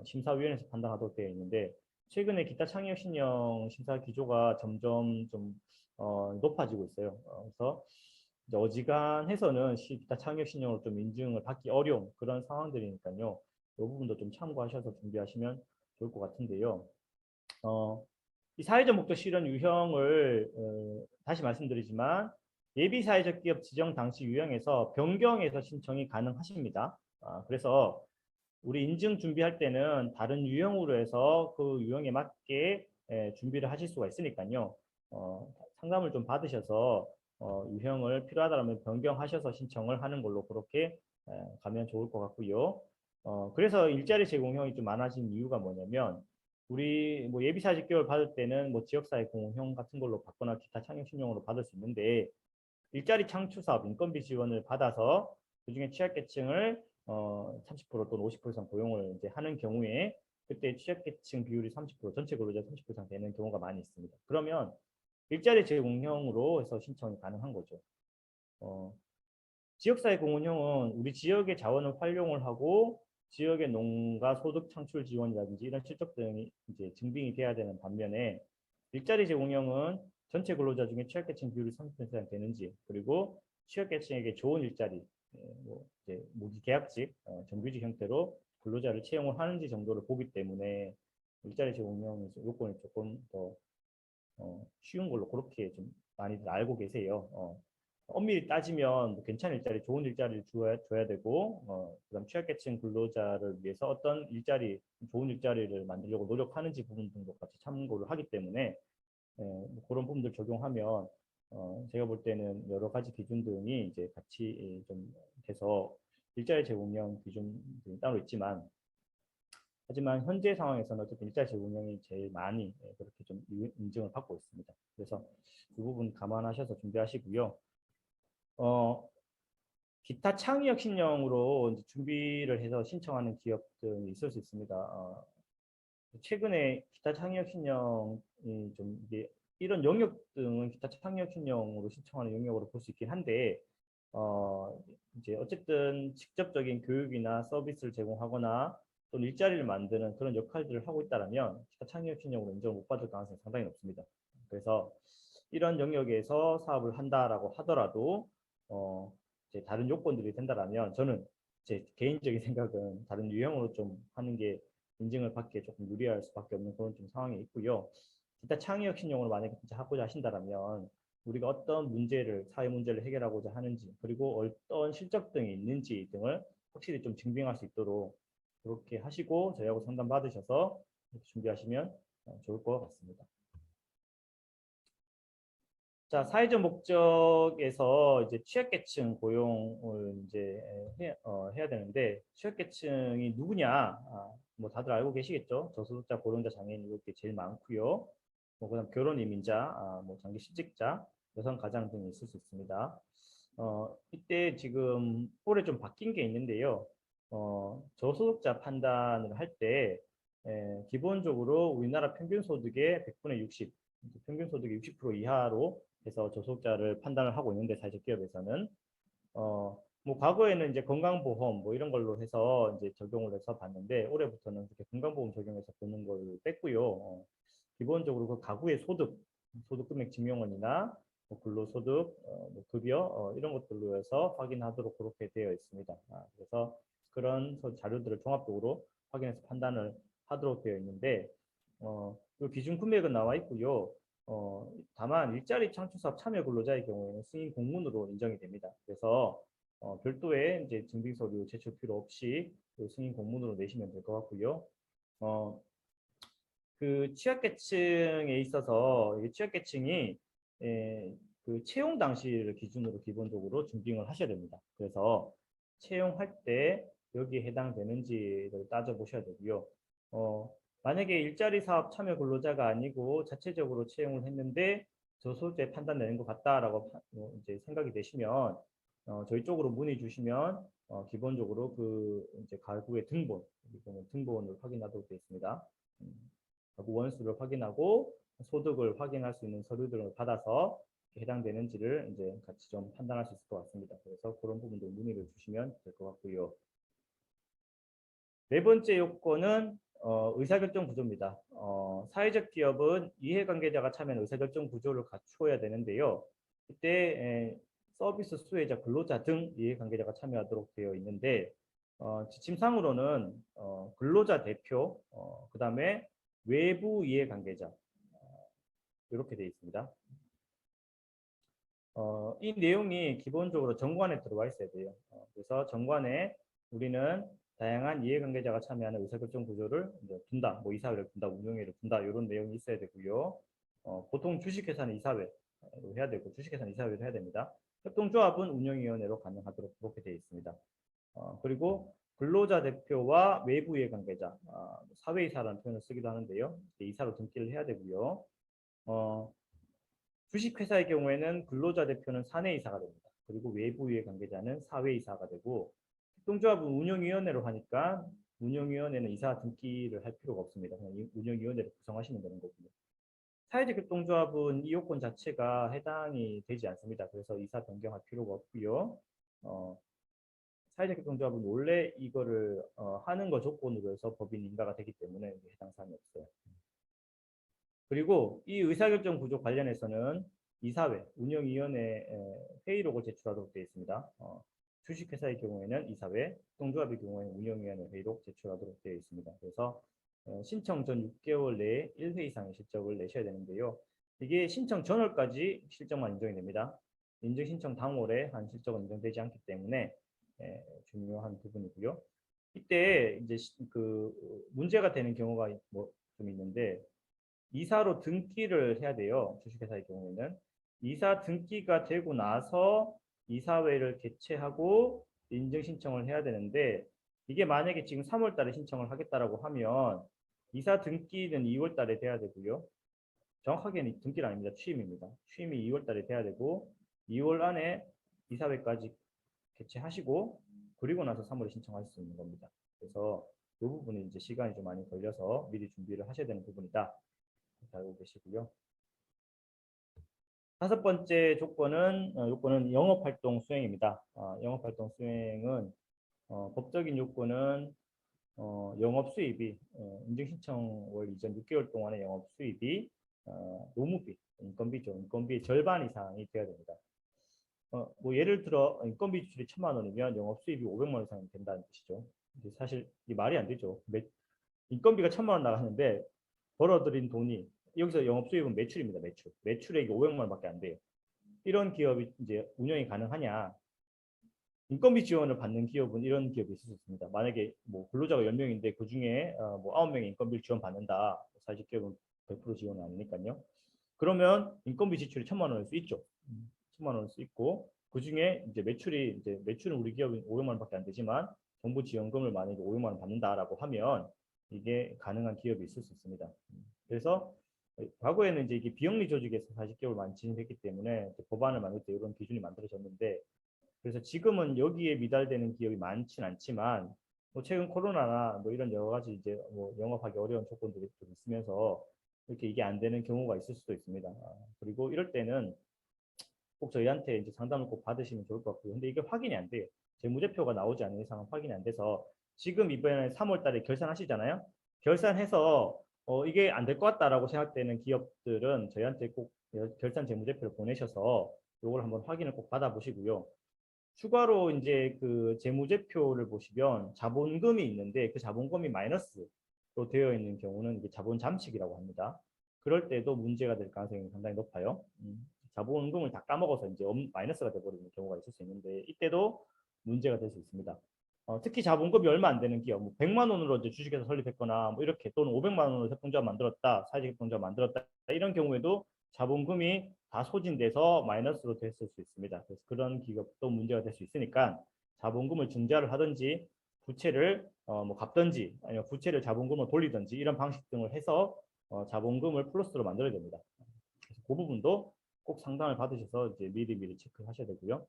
심사위원회에서 판단하도록 되어 있는데 최근에 기타 창의력 신청 심사 기조가 점점 좀 높아지고 있어요. 그래서 이제 어지간해서는 기타 창의력 신청으로 좀 인증을 받기 어려운 그런 상황들이니까요. 이 부분도 좀 참고하셔서 준비하시면 좋을 것 같은데요. 이 사회적 목적 실현 유형을 다시 말씀드리지만 예비 사회적 기업 지정 당시 유형에서 변경해서 신청이 가능하십니다. 그래서 우리 인증 준비할 때는 다른 유형으로 해서 그 유형에 맞게 준비를 하실 수가 있으니까요. 상담을 좀 받으셔서 유형을 필요하다면 변경하셔서 신청을 하는 걸로 그렇게 가면 좋을 것 같고요. 그래서 일자리 제공형이 좀 많아진 이유가 뭐냐면 우리 뭐 예비사 직결 받을 때는 뭐 지역사회 공헌형 같은 걸로 받거나 기타 창업 신용으로 받을 수 있는데 일자리 창출 사업 인건비 지원을 받아서 그중에 취약계층을 30% 또는 50% 이상 고용을 이제 하는 경우에 그때 취약계층 비율이 30% 전체 근로자 30% 이상 되는 경우가 많이 있습니다. 그러면 일자리 제공형으로 해서 신청이 가능한 거죠. 지역사회 공헌형은 우리 지역의 자원을 활용을 하고 지역의 농가 소득 창출 지원이라든지 이런 실적 등이 이제 증빙이 돼야 되는 반면에 일자리 제공형은 전체 근로자 중에 취약계층 비율이 30% 이상 되는지 그리고 취약계층에게 좋은 일자리, 뭐 이제 무기계약직, 정규직 형태로 근로자를 채용을 하는지 정도를 보기 때문에 일자리 제공형 요건이 조금 더 쉬운 걸로 그렇게 좀 많이들 알고 계세요. 엄밀히 따지면 뭐 괜찮은 일자리, 좋은 일자리를 줘야 되고, 그다음 취약계층 근로자를 위해서 어떤 일자리, 좋은 일자리를 만들려고 노력하는지 부분 등도 같이 참고를 하기 때문에 뭐 그런 부분들 적용하면 제가 볼 때는 여러 가지 기준 등이 이제 같이 좀 돼서 일자리 제공형 기준이 따로 있지만 하지만 현재 상황에서는 어쨌든 일자리 제공형이 제일 많이 그렇게 좀 인증을 받고 있습니다. 그래서 그 부분 감안하셔서 준비하시고요. 기타 창의력 신형으로 이제 준비를 해서 신청하는 기업 등이 있을 수 있습니다. 최근에 기타 창의력 신형이 좀 이게 이런 영역 등은 기타 창의력 신형으로 신청하는 영역으로 볼 수 있긴 한데 이제 어쨌든 직접적인 교육이나 서비스를 제공하거나 또는 일자리를 만드는 그런 역할들을 하고 있다면 기타 창의력 신형으로 인정을 못 받을 가능성이 상당히 높습니다. 그래서 이런 영역에서 사업을 한다라고 하더라도 이제 다른 요건들이 된다라면 저는 제 개인적인 생각은 다른 유형으로 좀 하는 게 인증을 받기에 조금 유리할 수밖에 없는 그런 좀 상황이 있고요. 기타 창의력 신용으로 만약에 진짜 하고자 하신다면 우리가 어떤 문제를 사회 문제를 해결하고자 하는지 그리고 어떤 실적 등이 있는지 등을 확실히 좀 증빙할 수 있도록 그렇게 하시고 저희하고 상담 받으셔서 준비하시면 좋을 것 같습니다. 자, 사회적 목적에서 이제 취약계층 고용을 이제 해야 되는데 취약계층이 누구냐? 뭐 다들 알고 계시겠죠? 저소득자, 고령자, 장애인 이렇게 제일 많고요. 뭐 그다음 결혼 이민자, 뭐 장기 실직자, 여성 가장 등이 있을 수 있습니다. 이때 지금 올해 좀 바뀐 게 있는데요. 저소득자 판단을 할 때 기본적으로 우리나라 평균 소득의 100분의 60, 평균 소득의 60% 이하로 해서 저소득자를 판단을 하고 있는데 사회적 기업에서는 뭐 과거에는 이제 건강보험 뭐 이런 걸로 해서 이제 적용을 해서 봤는데 올해부터는 그렇게 건강보험 적용해서 보는 걸 뺐고요. 기본적으로 그 가구의 소득금액 증명원이나 뭐 근로소득, 뭐 급여 이런 것들로 해서 확인하도록 그렇게 되어 있습니다. 그래서 그런 자료들을 종합적으로 확인해서 판단을 하도록 되어 있는데 그 기준 금액은 나와 있고요. 다만 일자리 창출사업 참여 근로자의 경우에는 승인 공문으로 인정이 됩니다. 그래서 별도의 이제 증빙 서류 제출 필요 없이 그 승인 공문으로 내시면 될 것 같고요. 그 취약계층에 있어서 취약계층이 그 채용 당시를 기준으로 기본적으로 증빙을 하셔야 됩니다. 그래서 채용할 때 여기에 해당되는지를 따져보셔야 되고요. 만약에 일자리 사업 참여 근로자가 아니고 자체적으로 채용을 했는데 저소득자에 판단 내는 것 같다라고 이제 생각이 되시면 저희 쪽으로 문의 주시면 기본적으로 그 이제 가구의 등본을 확인하도록 되어 있습니다. 가구 원수를 확인하고 소득을 확인할 수 있는 서류들을 받아서 해당되는지를 이제 같이 좀 판단할 수 있을 것 같습니다. 그래서 그런 부분도 문의를 주시면 될 것 같고요. 네 번째 요건은 의사결정 구조입니다. 사회적 기업은 이해관계자가 참여하는 의사결정 구조를 갖추어야 되는데요. 이때 서비스 수혜자, 근로자 등 이해관계자가 참여하도록 되어 있는데 지침상으로는 근로자 대표, 그 다음에 외부 이해관계자 이렇게 되어 있습니다. 이 내용이 기본적으로 정관에 들어와 있어야 돼요. 그래서 정관에 우리는 다양한 이해관계자가 참여하는 의사결정 구조를 이제 둔다, 뭐 이사회를 둔다, 운영회를 둔다 이런 내용이 있어야 되고요. 보통 주식회사는 이사회로 해야 되고 주식회사는 이사회로 해야 됩니다. 협동조합은 운영위원회로 가능하도록 그렇게 되어 있습니다. 그리고 근로자 대표와 외부 이해관계자, 사회이사라는 표현을 쓰기도 하는데요. 이사로 등기를 해야 되고요. 주식회사의 경우에는 근로자 대표는 사내이사가 됩니다. 그리고 외부 이해관계자는 사회이사가 되고 협동조합은 운영위원회로 하니까 운영위원회는 이사 등기를 할 필요가 없습니다. 그냥 운영위원회를 구성하시면 되는 거고요. 사회적 협동조합은 이 요건 자체가 해당이 되지 않습니다. 그래서 이사 변경할 필요가 없고요. 사회적 협동조합은 원래 이거를 하는 거 조건으로 해서 법인 인가가 되기 때문에 해당 사항이 없어요. 그리고 이 의사결정 구조 관련해서는 이사회, 운영위원회 회의록을 제출하도록 되어 있습니다. 주식회사의 경우에는 이사회, 협동조합의 경우에는 운영위원회 회의록 제출하도록 되어 있습니다. 그래서 신청 전 6개월 내에 1회 이상의 실적을 내셔야 되는데요. 이게 신청 전월까지 실적만 인정이 됩니다. 인증 신청 당월에 한 실적은 인정되지 않기 때문에 중요한 부분이고요. 이때 이제 그 문제가 되는 경우가 뭐 좀 있는데 이사로 등기를 해야 돼요. 주식회사의 경우에는 이사 등기가 되고 나서 이사회를 개최하고 인증 신청을 해야 되는데 이게 만약에 지금 3월 달에 신청을 하겠다라고 하면 이사 등기는 2월 달에 돼야 되고요. 정확하게는 등기는 아닙니다. 취임입니다. 취임이 2월 달에 돼야 되고 2월 안에 이사회까지 개최하시고 그리고 나서 3월에 신청하실 수 있는 겁니다. 그래서 이 부분이 이제 시간이 좀 많이 걸려서 미리 준비를 하셔야 되는 부분이다. 잘 알고 계시고요. 다섯 번째 요건은 영업활동 수행입니다. 영업활동 수행은 법적인 요건은 영업수입이 인증신청월 이전 6개월 동안의 영업수입이 노무비, 인건비죠. 인건비의 절반 이상이 되어야 됩니다. 뭐 예를 들어 인건비 지출이 1,000만 원이면 영업수입이 500만 원 이상 된다는 뜻이죠. 사실 이 말이 안 되죠. 인건비가 1,000만 원 나가는데 벌어들인 돈이 여기서 영업수입은 매출입니다. 매출액이 500만 원밖에 안 돼요. 이런 기업이 이제 운영이 가능하냐? 인건비 지원을 받는 기업은 이런 기업이 있을 수 있습니다. 만약에 뭐 근로자가 10명인데 그 중에 뭐 9명이 인건비를 지원받는다. 사실 기업은 100% 지원은 아니니까요. 그러면 인건비 지출이 1,000만 원일 수 있죠. 1,000만 원일 수 있고 그 중에 이제 매출은 우리 기업은 500만 원밖에 안 되지만 정부 지원금을 만약에 500만 원 받는다라고 하면 이게 가능한 기업이 있을 수 있습니다. 그래서 과거에는 이제 이게 비영리 조직에서 40개월만 진입했기 때문에 법안을 만들 때 이런 기준이 만들어졌는데 그래서 지금은 여기에 미달되는 기업이 많지는 않지만 뭐 최근 코로나나 뭐 이런 여러 가지 이제 뭐 영업하기 어려운 조건들이 좀 있으면서 이렇게 이게 안 되는 경우가 있을 수도 있습니다. 그리고 이럴 때는 꼭 저희한테 이제 상담을 꼭 받으시면 좋을 것 같고요. 근데 이게 확인이 안 돼요. 재무제표가 나오지 않는 이상은 확인이 안 돼서 지금 이번에 3월 달에 결산하시잖아요. 결산해서 이게 안 될 것 같다라고 생각되는 기업들은 저희한테 꼭 결산 재무제표를 보내셔서 이걸 한번 확인을 꼭 받아보시고요. 추가로 이제 그 재무제표를 보시면 자본금이 있는데 그 자본금이 마이너스로 되어 있는 경우는 이게 자본 잠식이라고 합니다. 그럴 때도 문제가 될 가능성이 상당히 높아요. 자본금을 다 까먹어서 이제 마이너스가 돼버리는 경우가 있을 수 있는데 이때도 문제가 될 수 있습니다. 특히 자본금이 얼마 안 되는 기업, 뭐 100만 원으로 이제 주식회사 설립했거나 뭐 이렇게 또는 500만 원으로 협동조합 만들었다, 사회적 협동조합 만들었다 이런 경우에도 자본금이 다 소진돼서 마이너스로 됐을 수 있습니다. 그래서 그런 기업도 문제가 될 수 있으니까 자본금을 증자를 하든지 부채를 뭐 갚든지 아니면 부채를 자본금으로 돌리든지 이런 방식 등을 해서 자본금을 플러스로 만들어야 됩니다. 그래서 그 부분도 꼭 상담을 받으셔서 이제 미리 체크하셔야 되고요.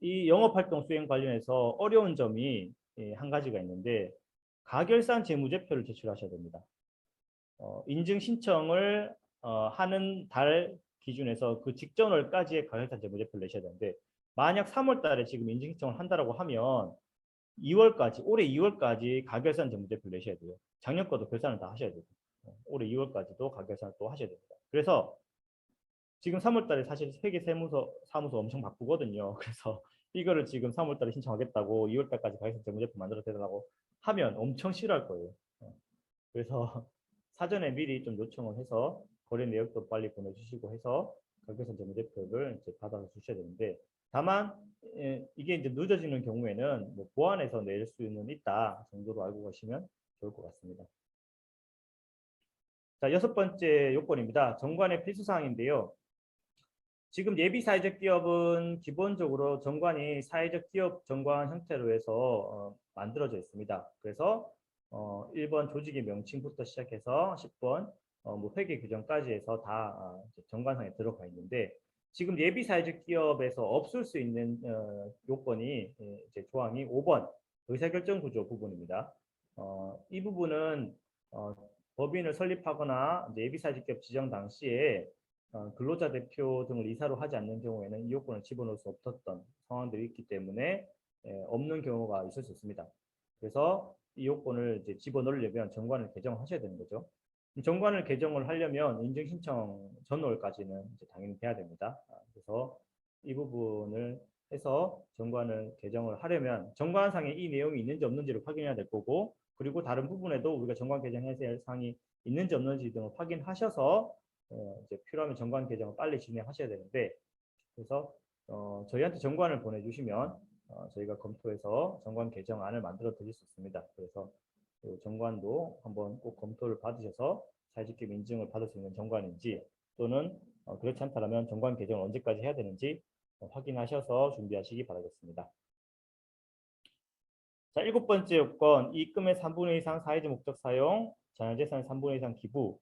이 영업활동 수행 관련해서 어려운 점이 한 가지가 있는데 가결산 재무제표를 제출하셔야 됩니다. 인증 신청을 하는 달 기준에서 그 직전월까지의 가결산 재무제표를 내셔야 되는데 만약 3월 달에 지금 인증 신청을 한다라고 하면 2월까지 올해 2월까지 가결산 재무제표를 내셔야 돼요. 작년 거도 결산을 다 하셔야 돼요. 올해 2월까지도 가결산을 또 하셔야 됩니다. 그래서 지금 3월 달에 사실 회계 사무소 엄청 바쁘거든요. 그래서 이거를 지금 3월 달에 신청하겠다고 2월 달까지 가결산 재무제표 만들어 달라고 하면 엄청 싫어할 거예요. 그래서 사전에 미리 좀 요청을 해서 거래 내역도 빨리 보내주시고 해서 가결산 재무제표를 이제 받아서 주셔야 되는데 다만 이게 이제 늦어지는 경우에는 뭐 보완해서 낼 수는 있다 정도로 알고 가시면 좋을 것 같습니다. 자, 6번째 요건입니다. 정관의 필수사항인데요. 지금 예비 사회적 기업은 기본적으로 정관이 사회적 기업 정관 형태로 해서 만들어져 있습니다. 그래서 1번 조직의 명칭부터 시작해서 10번 뭐 회계 규정까지 해서 다 정관상에 들어가 있는데 지금 예비 사회적 기업에서 없을 수 있는 요건이 이제 조항이 5번 의사결정 구조 부분입니다. 이 부분은 법인을 설립하거나 예비 사회적 기업 지정 당시에 근로자 대표 등을 이사로 하지 않는 경우에는 이 요건을 집어넣을 수 없었던 상황들이 있기 때문에 없는 경우가 있을 수 있습니다. 그래서 이 요건을 이제 집어넣으려면 정관을 개정하셔야 되는 거죠. 정관을 개정을 하려면 인증 신청 전월까지는 이제 당연히 돼야 됩니다. 그래서 이 부분을 해서 정관을 개정을 하려면 정관상에 이 내용이 있는지 없는지를 확인해야 될 거고 그리고 다른 부분에도 우리가 정관 개정해야 할 사항이 있는지 없는지 등을 확인하셔서 이제 필요하면 정관 개정을 빨리 진행하셔야 되는데 그래서 저희한테 정관을 보내주시면 저희가 검토해서 정관 개정안을 만들어 드릴 수 있습니다. 그래서 정관도 한번 꼭 검토를 받으셔서 사회적기업 인증을 받을 수 있는 정관인지 또는 그렇지 않다면 정관 개정을 언제까지 해야 되는지 확인하셔서 준비하시기 바라겠습니다. 자, 7번째 요건, 이익금의 3분의 2 이상 사회적 목적 사용, 자연재산의 3분의 2 이상 기부.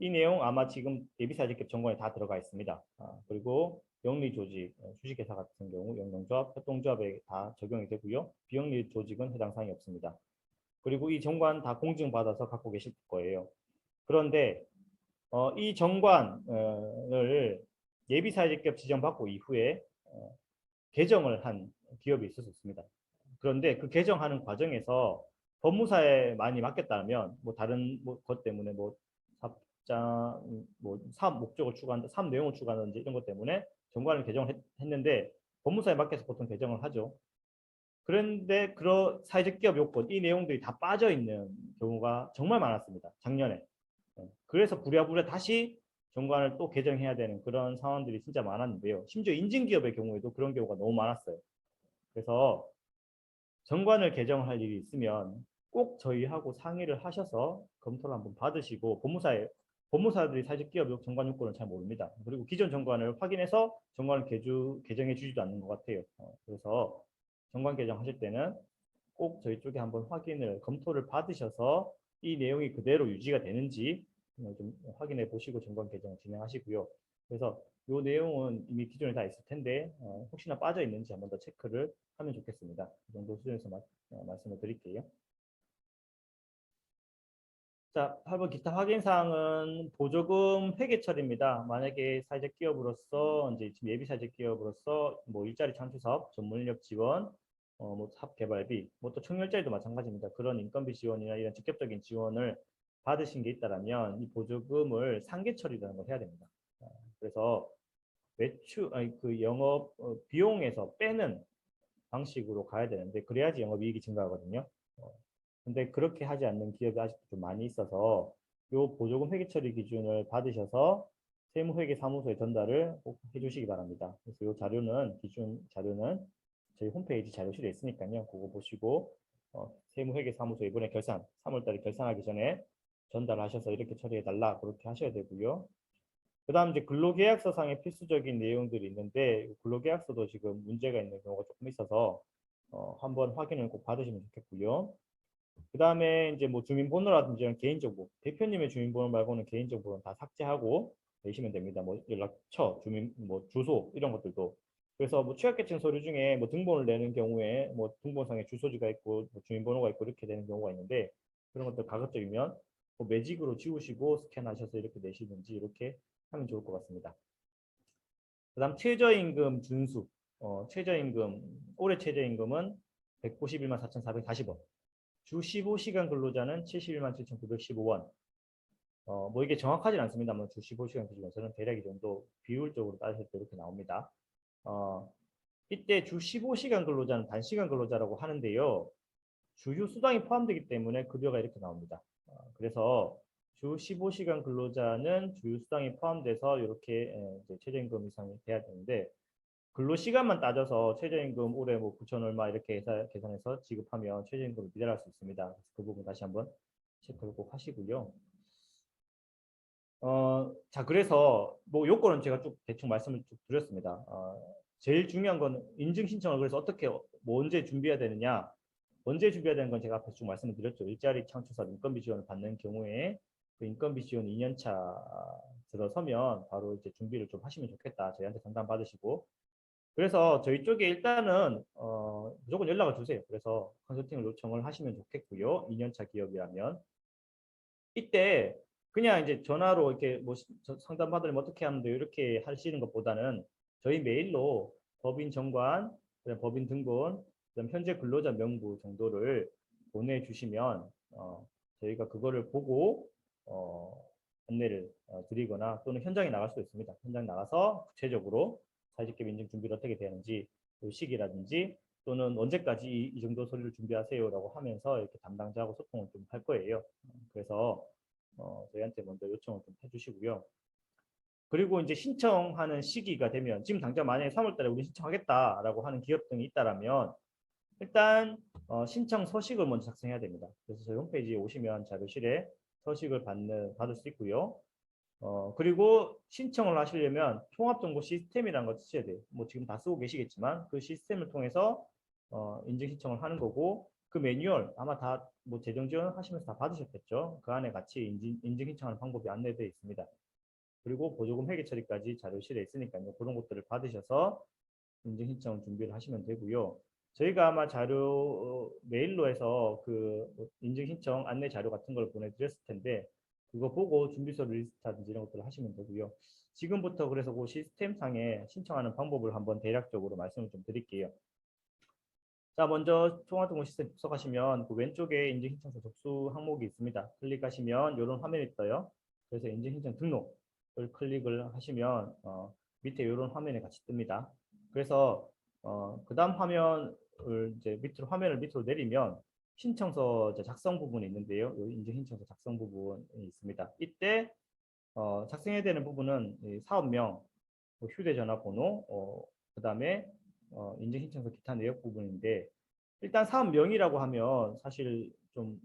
이 내용 아마 지금 예비사회적기업 정관에 다 들어가 있습니다. 그리고 영리조직, 주식회사 같은 경우 영농조합, 협동조합에 다 적용이 되고요. 비영리 조직은 해당 사항이 없습니다. 그리고 이 정관 다 공증받아서 갖고 계실 거예요. 그런데 이 정관을 예비사회적기업 지정받고 이후에 개정을 한 기업이 있을 수 있습니다. 그런데 그 개정하는 과정에서 법무사에 많이 맡겼다면 뭐 다른 것 때문에 뭐 사업장 뭐 사업 목적을 추구한다, 사업 내용을 추구하는지 이런 것 때문에 정관을 개정했는데 법무사에 맡겨서 보통 개정을 하죠. 그런데 그런 사회적 기업 요건 이 내용들이 다 빠져 있는 경우가 정말 많았습니다. 작년에. 그래서 부랴부랴 다시 정관을 또 개정해야 되는 그런 상황들이 진짜 많았는데요. 심지어 인증기업의 경우에도 그런 경우가 너무 많았어요. 그래서 정관을 개정할 일이 있으면 꼭 저희하고 상의를 하셔서 검토를 한번 받으시고 법무사들이 사회적 기업 정관 요건을 잘 모릅니다. 그리고 기존 정관을 확인해서 정관을 개정해 주지도 않는 것 같아요. 그래서 정관 개정하실 때는 꼭 저희 쪽에 한번 확인을 검토를 받으셔서 이 내용이 그대로 유지가 되는지 좀 확인해 보시고 정관 개정을 진행하시고요. 그래서 이 내용은 이미 기존에 다 있을 텐데 혹시나 빠져 있는지 한번 더 체크를 하면 좋겠습니다. 이 정도 수준에서 말씀을 드릴게요. 자, 8번 기타 확인 사항은 보조금 회계 처리입니다. 만약에 사회적 기업으로서 이제 지금 예비 사회적 기업으로서 뭐 일자리 창출 사업, 전문 인력 지원, 뭐 사업 개발비, 뭐 또 청년일자리도 마찬가지입니다. 그런 인건비 지원이나 이런 직접적인 지원을 받으신 게 있다라면 이 보조금을 상계 처리라는 걸 해야 됩니다. 그래서 매출 아니 그 영업 비용에서 빼는 방식으로 가야 되는데 그래야지 영업이익이 증가하거든요. 근데 그렇게 하지 않는 기업이 아직도 좀 많이 있어서 요 보조금 회계 처리 기준을 받으셔서 세무회계사무소에 전달을 꼭 해주시기 바랍니다. 그래서 요 자료는 기준 자료는 저희 홈페이지 자료실에 있으니까요. 그거 보시고 세무회계사무소 이번에 결산 3월달에 결산하기 전에 전달하셔서 이렇게 처리해달라 그렇게 하셔야 되고요. 그 다음 이제 근로계약서상의 필수적인 내용들이 있는데 근로계약서도 지금 문제가 있는 경우가 조금 있어서 한번 확인을 꼭 받으시면 좋겠고요. 그 다음에 이제 뭐 주민번호라든지 이런 개인정보, 대표님의 주민번호 말고는 개인정보는 다 삭제하고 내시면 됩니다. 뭐 연락처, 주민, 뭐 주소 이런 것들도. 그래서 뭐 취약계층 서류 중에 뭐 등본을 내는 경우에 뭐 등본상에 주소지가 있고 뭐 주민번호가 있고 이렇게 되는 경우가 있는데 그런 것들 가급적이면 뭐 매직으로 지우시고 스캔하셔서 이렇게 내시든지 이렇게 하면 좋을 것 같습니다. 그다음 최저임금 준수. 최저임금 올해 최저임금은 191만 4,440원. 주 15시간 근로자는 71만 7,915원. 뭐 이게 정확하진 않습니다. 주 15시간 기준에서는 대략 이 정도 비율적으로 따졌을 때 이렇게 나옵니다. 이때 주 15시간 근로자는 단시간 근로자라고 하는데요. 주휴 수당이 포함되기 때문에 급여가 이렇게 나옵니다. 그래서 주 15시간 근로자는 주휴 수당이 포함돼서 이렇게 이제 최저임금 이상이 돼야 되는데 근로시간만 따져서 최저임금 올해 뭐 9천 얼마 이렇게 계산해서 지급하면 최저임금을 미달할 수 있습니다. 그래서 그 부분 다시 한번 체크를 꼭 하시고요. 자, 그래서 뭐 요건은 제가 쭉 대충 말씀을 쭉 드렸습니다. 제일 중요한 건 인증 신청을 그래서 어떻게 뭐 언제 준비해야 되느냐. 언제 준비해야 되는 건 제가 앞에 쭉 말씀을 드렸죠. 일자리 창출사업 인건비 지원을 받는 경우에 그 인건비 지원 2년차 들어서면 바로 이제 준비를 좀 하시면 좋겠다. 저희한테 상담 받으시고. 그래서 저희 쪽에 일단은 무조건 연락을 주세요. 그래서 컨설팅을 요청을 하시면 좋겠고요. 2년차 기업이라면. 이때 그냥 이제 전화로 이렇게 뭐 상담 받으면 어떻게 하면 돼요? 이렇게 하시는 것보다는 저희 메일로 법인 정관, 그다음 법인 등본, 그다음 현재 근로자 명부 정도를 보내주시면 저희가 그거를 보고 안내를 드리거나 또는 현장에 나갈 수도 있습니다. 현장 나가서 구체적으로 사직결 인증 준비를 어떻게 되는지 그 시기라든지 또는 언제까지 이 정도 서류를 준비하세요라고 하면서 이렇게 담당자하고 소통을 좀 할 거예요. 그래서 저희한테 먼저 요청을 좀 해주시고요. 그리고 이제 신청하는 시기가 되면 지금 당장 만약에 3월 달에 우리 신청하겠다라고 하는 기업 등이 있다라면 일단 신청 서식을 먼저 작성해야 됩니다. 그래서 저희 홈페이지에 오시면 자료실에 서식을 받을 수 있고요. 그리고 신청을 하시려면 통합정보 시스템이라는 걸 쓰셔야 돼요. 뭐 지금 다 쓰고 계시겠지만 그 시스템을 통해서 인증 신청을 하는 거고 그 매뉴얼 아마 다 뭐 재정 지원 하시면서 다 받으셨겠죠. 그 안에 같이 인증 신청하는 방법이 안내되어 있습니다. 그리고 보조금 회계 처리까지 자료실에 있으니까요. 그런 것들을 받으셔서 인증 신청 준비를 하시면 되고요. 저희가 아마 자료 메일로 해서 그 인증 신청 안내 자료 같은 걸 보내드렸을 텐데 그거 보고 준비서 리스트라든지 이런 것들을 하시면 되고요. 지금부터 그래서 그 시스템상에 신청하는 방법을 한번 대략적으로 말씀을 좀 드릴게요. 자, 먼저 통화통보 시스템 접속하시면 그 왼쪽에 인증 신청서 접수 항목이 있습니다. 클릭하시면 이런 화면이 떠요. 그래서 인증 신청 등록을 클릭을 하시면 밑에 이런 화면이 같이 뜹니다. 그래서 그 다음 화면을 이제 화면을 밑으로 내리면 신청서 작성 부분이 있는데요. 이 인증 신청서 작성 부분이 있습니다. 이때 작성해야 되는 부분은 사업명, 뭐 휴대전화 번호, 그 다음에 인증 신청서 기타 내역 부분인데 일단 사업명이라고 하면 사실 좀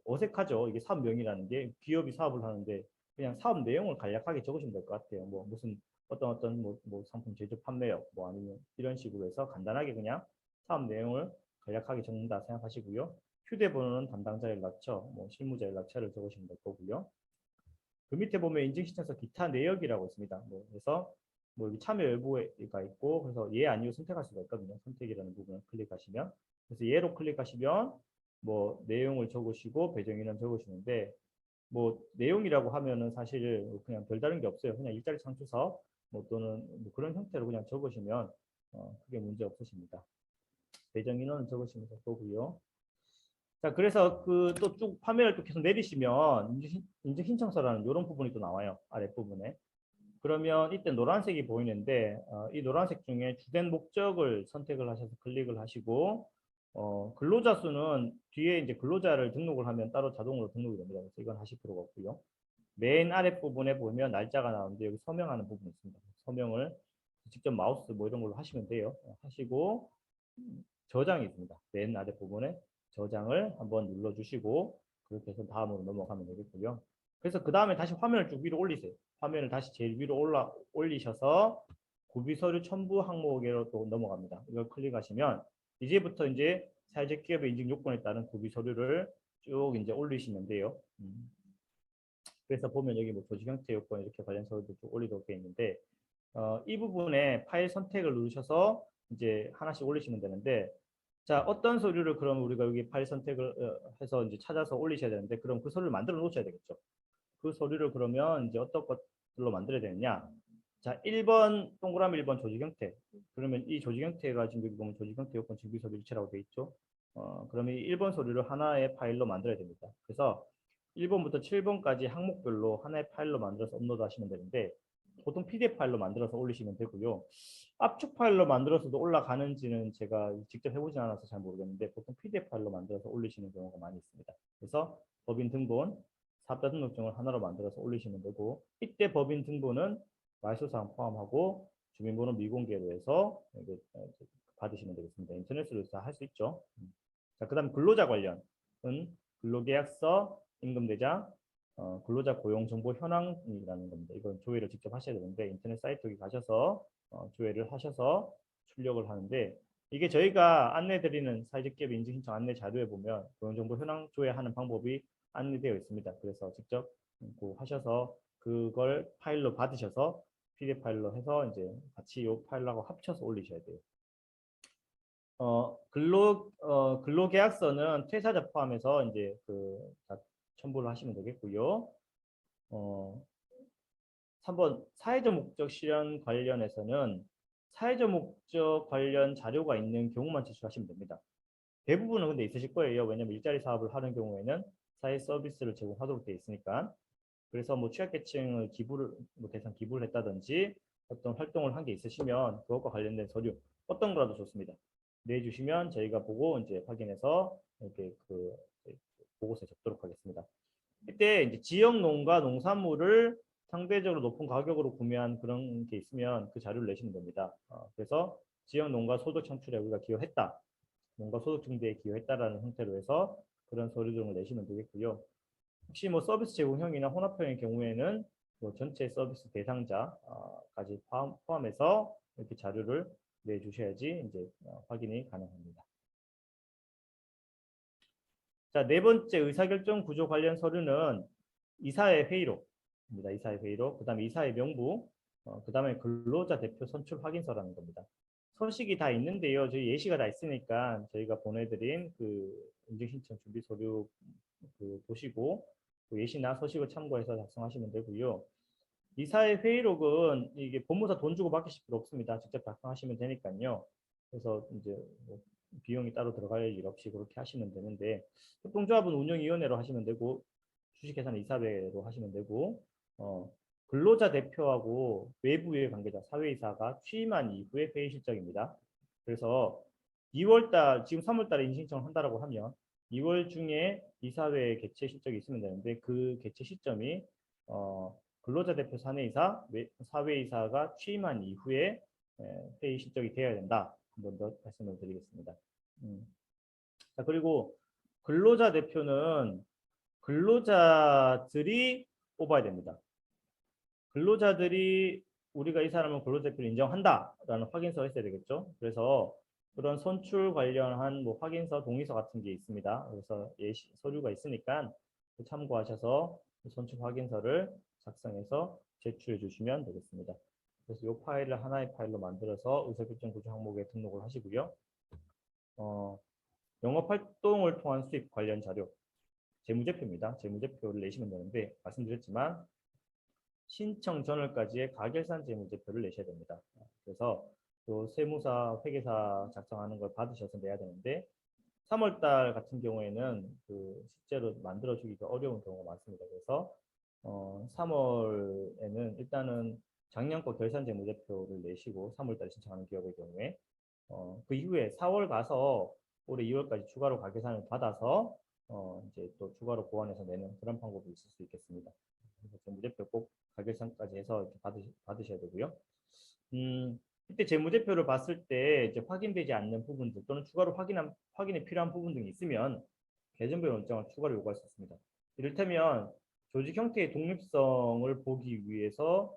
어색하죠. 이게 사업명이라는 게 기업이 사업을 하는데 그냥 사업 내용을 간략하게 적으시면 될 것 같아요. 뭐 무슨 어떤 뭐 상품 제조 판매역 뭐 아니면 이런 식으로 해서 간단하게 그냥 사업 내용을 간략하게 적는다 생각하시고요. 휴대번호는 담당자 연락처, 뭐 실무자 연락처를 적으시면 될 거고요. 그 밑에 보면 인증신청서 기타 내역이라고 있습니다. 뭐 그래서 뭐 여기 참여 여부가 있고 그래서 예 아니요 선택할 수가 있거든요. 선택이라는 부분을 클릭하시면 그래서 예로 클릭하시면 뭐 내용을 적으시고 배정인은 적으시는데 뭐 내용이라고 하면은 사실 그냥 별다른 게 없어요. 그냥 일자리 창출사업 뭐 또는 뭐 그런 형태로 그냥 적으시면 크게 문제 없으십니다. 배정인원은 적으시면 될 거고요. 자, 그래서 그 또 쭉 화면을 또 계속 내리시면 인증 신청서라는 이런 부분이 또 나와요. 아랫부분에. 그러면 이때 노란색이 보이는데 이 노란색 중에 주된 목적을 선택을 하셔서 클릭을 하시고 근로자 수는 뒤에 이제 근로자를 등록을 하면 따로 자동으로 등록이 됩니다. 그래서 이건 하실 필요가 없고요. 맨 아랫부분에 보면 날짜가 나오는데 여기 서명하는 부분이 있습니다. 서명을 직접 마우스 뭐 이런 걸로 하시면 돼요. 하시고 저장이 있습니다. 맨 아랫부분에 저장을 한번 눌러주시고 그렇게 해서 다음으로 넘어가면 되겠고요. 그래서 그 다음에 다시 화면을 쭉 위로 올리세요. 화면을 다시 제일 위로 올리셔서 구비서류 첨부 항목으로 또 넘어갑니다. 이걸 클릭하시면 이제부터 이제 사회적 기업의 인증 요건에 따른 구비서류를 쭉 이제 올리시면 돼요. 그래서 보면 여기 뭐 조직 형태 요건 이렇게 관련 서류도 쭉 올리도록 되어 있는데 이 부분에 파일 선택을 누르셔서 이제 하나씩 올리시면 되는데 자, 어떤 서류를 그럼 우리가 여기 파일 선택을 해서 이제 찾아서 올리셔야 되는데 그럼 그 서류를 만들어 놓으셔야 되겠죠. 그 서류를 그러면 이제 어떤 것들로 만들어야 되느냐. 자, 1번 동그라미 1번 조직 형태. 그러면 이 조직 형태가 지금 여기 보면 조직 형태 요건 정비 서류 일체라고 되어 있죠. 그러면 이 1번 서류를 하나의 파일로 만들어야 됩니다. 그래서 1번부터 7번까지 항목별로 하나의 파일로 만들어서 업로드 하시면 되는데 보통 PDF 파일로 만들어서 올리시면 되고요. 압축 파일로 만들어서도 올라가는지는 제가 직접 해보지 않아서 잘 모르겠는데 보통 PDF 파일로 만들어서 올리시는 경우가 많이 있습니다. 그래서 법인 등본, 사업자 등록증을 하나로 만들어서 올리시면 되고 이때 법인 등본은 말소사항 포함하고 주민번호 미공개로 해서 받으시면 되겠습니다. 인터넷으로 할 수 있죠. 자, 그다음 근로자 관련은 근로계약서, 임금대장, 근로자 고용정보 현황이라는 겁니다. 이건 조회를 직접 하셔야 되는데 인터넷 사이트에 가셔서 조회를 하셔서 출력을 하는데 이게 저희가 안내드리는 사회적 기업 인증 신청 안내 자료에 보면 고용정보 현황 조회하는 방법이 안내되어 있습니다. 그래서 직접 하셔서 그걸 파일로 받으셔서 PDF 파일로 해서 이제 같이 이 파일하고 합쳐서 올리셔야 돼요. 근로계약서는 퇴사자 포함해서 이제 다 첨부를 하시면 되겠고요. 3번 사회적 목적 실현 관련해서는 사회적 목적 관련 자료가 있는 경우만 제출하시면 됩니다. 대부분은 근데 있으실 거예요. 왜냐면 일자리 사업을 하는 경우에는 사회 서비스를 제공하도록 되어 있으니까. 그래서 뭐 취약계층을 대상 기부를 했다든지 어떤 활동을 한 게 있으시면 그것과 관련된 서류 어떤 거라도 좋습니다. 내주시면 저희가 보고 이제 확인해서 이렇게 보고서에 적도록 하겠습니다. 이때 이제 지역 농가 농산물을 상대적으로 높은 가격으로 구매한 그런 게 있으면 그 자료를 내시면 됩니다. 그래서 지역 농가 소득 창출에 우리가 기여했다. 농가 소득 증대에 기여했다라는 형태로 해서 그런 서류 등을 내시면 되겠고요. 혹시 뭐 서비스 제공형이나 혼합형의 경우에는 뭐 전체 서비스 대상자까지 포함해서 이렇게 자료를 내주셔야지 이제 확인이 가능합니다. 자, 네 번째 의사결정 구조 관련 서류는 이사회 회의록입니다. 이사회 회의록, 그 다음에 이사회 명부, 그 다음에 근로자 대표 선출 확인서라는 겁니다. 서식이 다 있는데요. 저희 예시가 다 있으니까 저희가 보내드린 인증신청 준비 서류 보시고 예시나 서식을 참고해서 작성하시면 되고요. 이사회 회의록은 이게 법무사 돈 주고 맡기실 필요 없습니다. 직접 작성하시면 되니까요. 그래서 이제 뭐 비용이 따로 들어갈 일 없이 그렇게 하시면 되는데 협동조합은 운영위원회로 하시면 되고 주식회사는 이사회로 하시면 되고 근로자 대표하고 외부의 관계자 사회이사가 취임한 이후에 회의 실적입니다. 그래서 2월달 지금 3월달에 인신청을 한다라고 하면 2월 중에 이사회 개최 실적이 있으면 되는데 그 개최 시점이 근로자 대표 사내이사, 사회이사가 취임한 이후에 회의 실적이 되어야 된다. 한 번 더 말씀을 드리겠습니다. 자, 그리고 근로자 대표는 근로자들이 뽑아야 됩니다. 근로자들이 우리가 이 사람은 근로자 대표를 인정한다라는 확인서가 있어야 되겠죠. 그래서 그런 선출 관련한 뭐 확인서, 동의서 같은 게 있습니다. 그래서 예시 서류가 있으니까 참고하셔서 선출 확인서를 작성해서 제출해 주시면 되겠습니다. 그래서 이 파일을 하나의 파일로 만들어서 의사결정 구조 항목에 등록을 하시고요. 영업활동을 통한 수입 관련 자료, 재무제표입니다. 재무제표를 내시면 되는데 말씀드렸지만 신청 전월까지의 가결산 재무제표를 내셔야 됩니다. 그래서 또 세무사, 회계사 작성하는 걸 받으셔서 내야 되는데 3월달 같은 경우에는 실제로 만들어주기가 어려운 경우가 많습니다. 그래서 3월에는 일단은 작년 거 결산 재무제표를 내시고 3월달에 신청하는 기업의 경우에 그 이후에 4월 가서 올해 2월까지 추가로 가계산을 받아서 이제 또 추가로 보완해서 내는 그런 방법이 있을 수 있겠습니다. 그래서 재무제표 꼭 가결산까지 해서 이렇게 받으셔야 되고요. 이때 재무제표를 봤을 때 이제 확인되지 않는 부분들 또는 추가로 확인이 필요한 부분 등이 있으면 계정별 원장을 추가로 요구할 수 있습니다. 이를테면 조직 형태의 독립성을 보기 위해서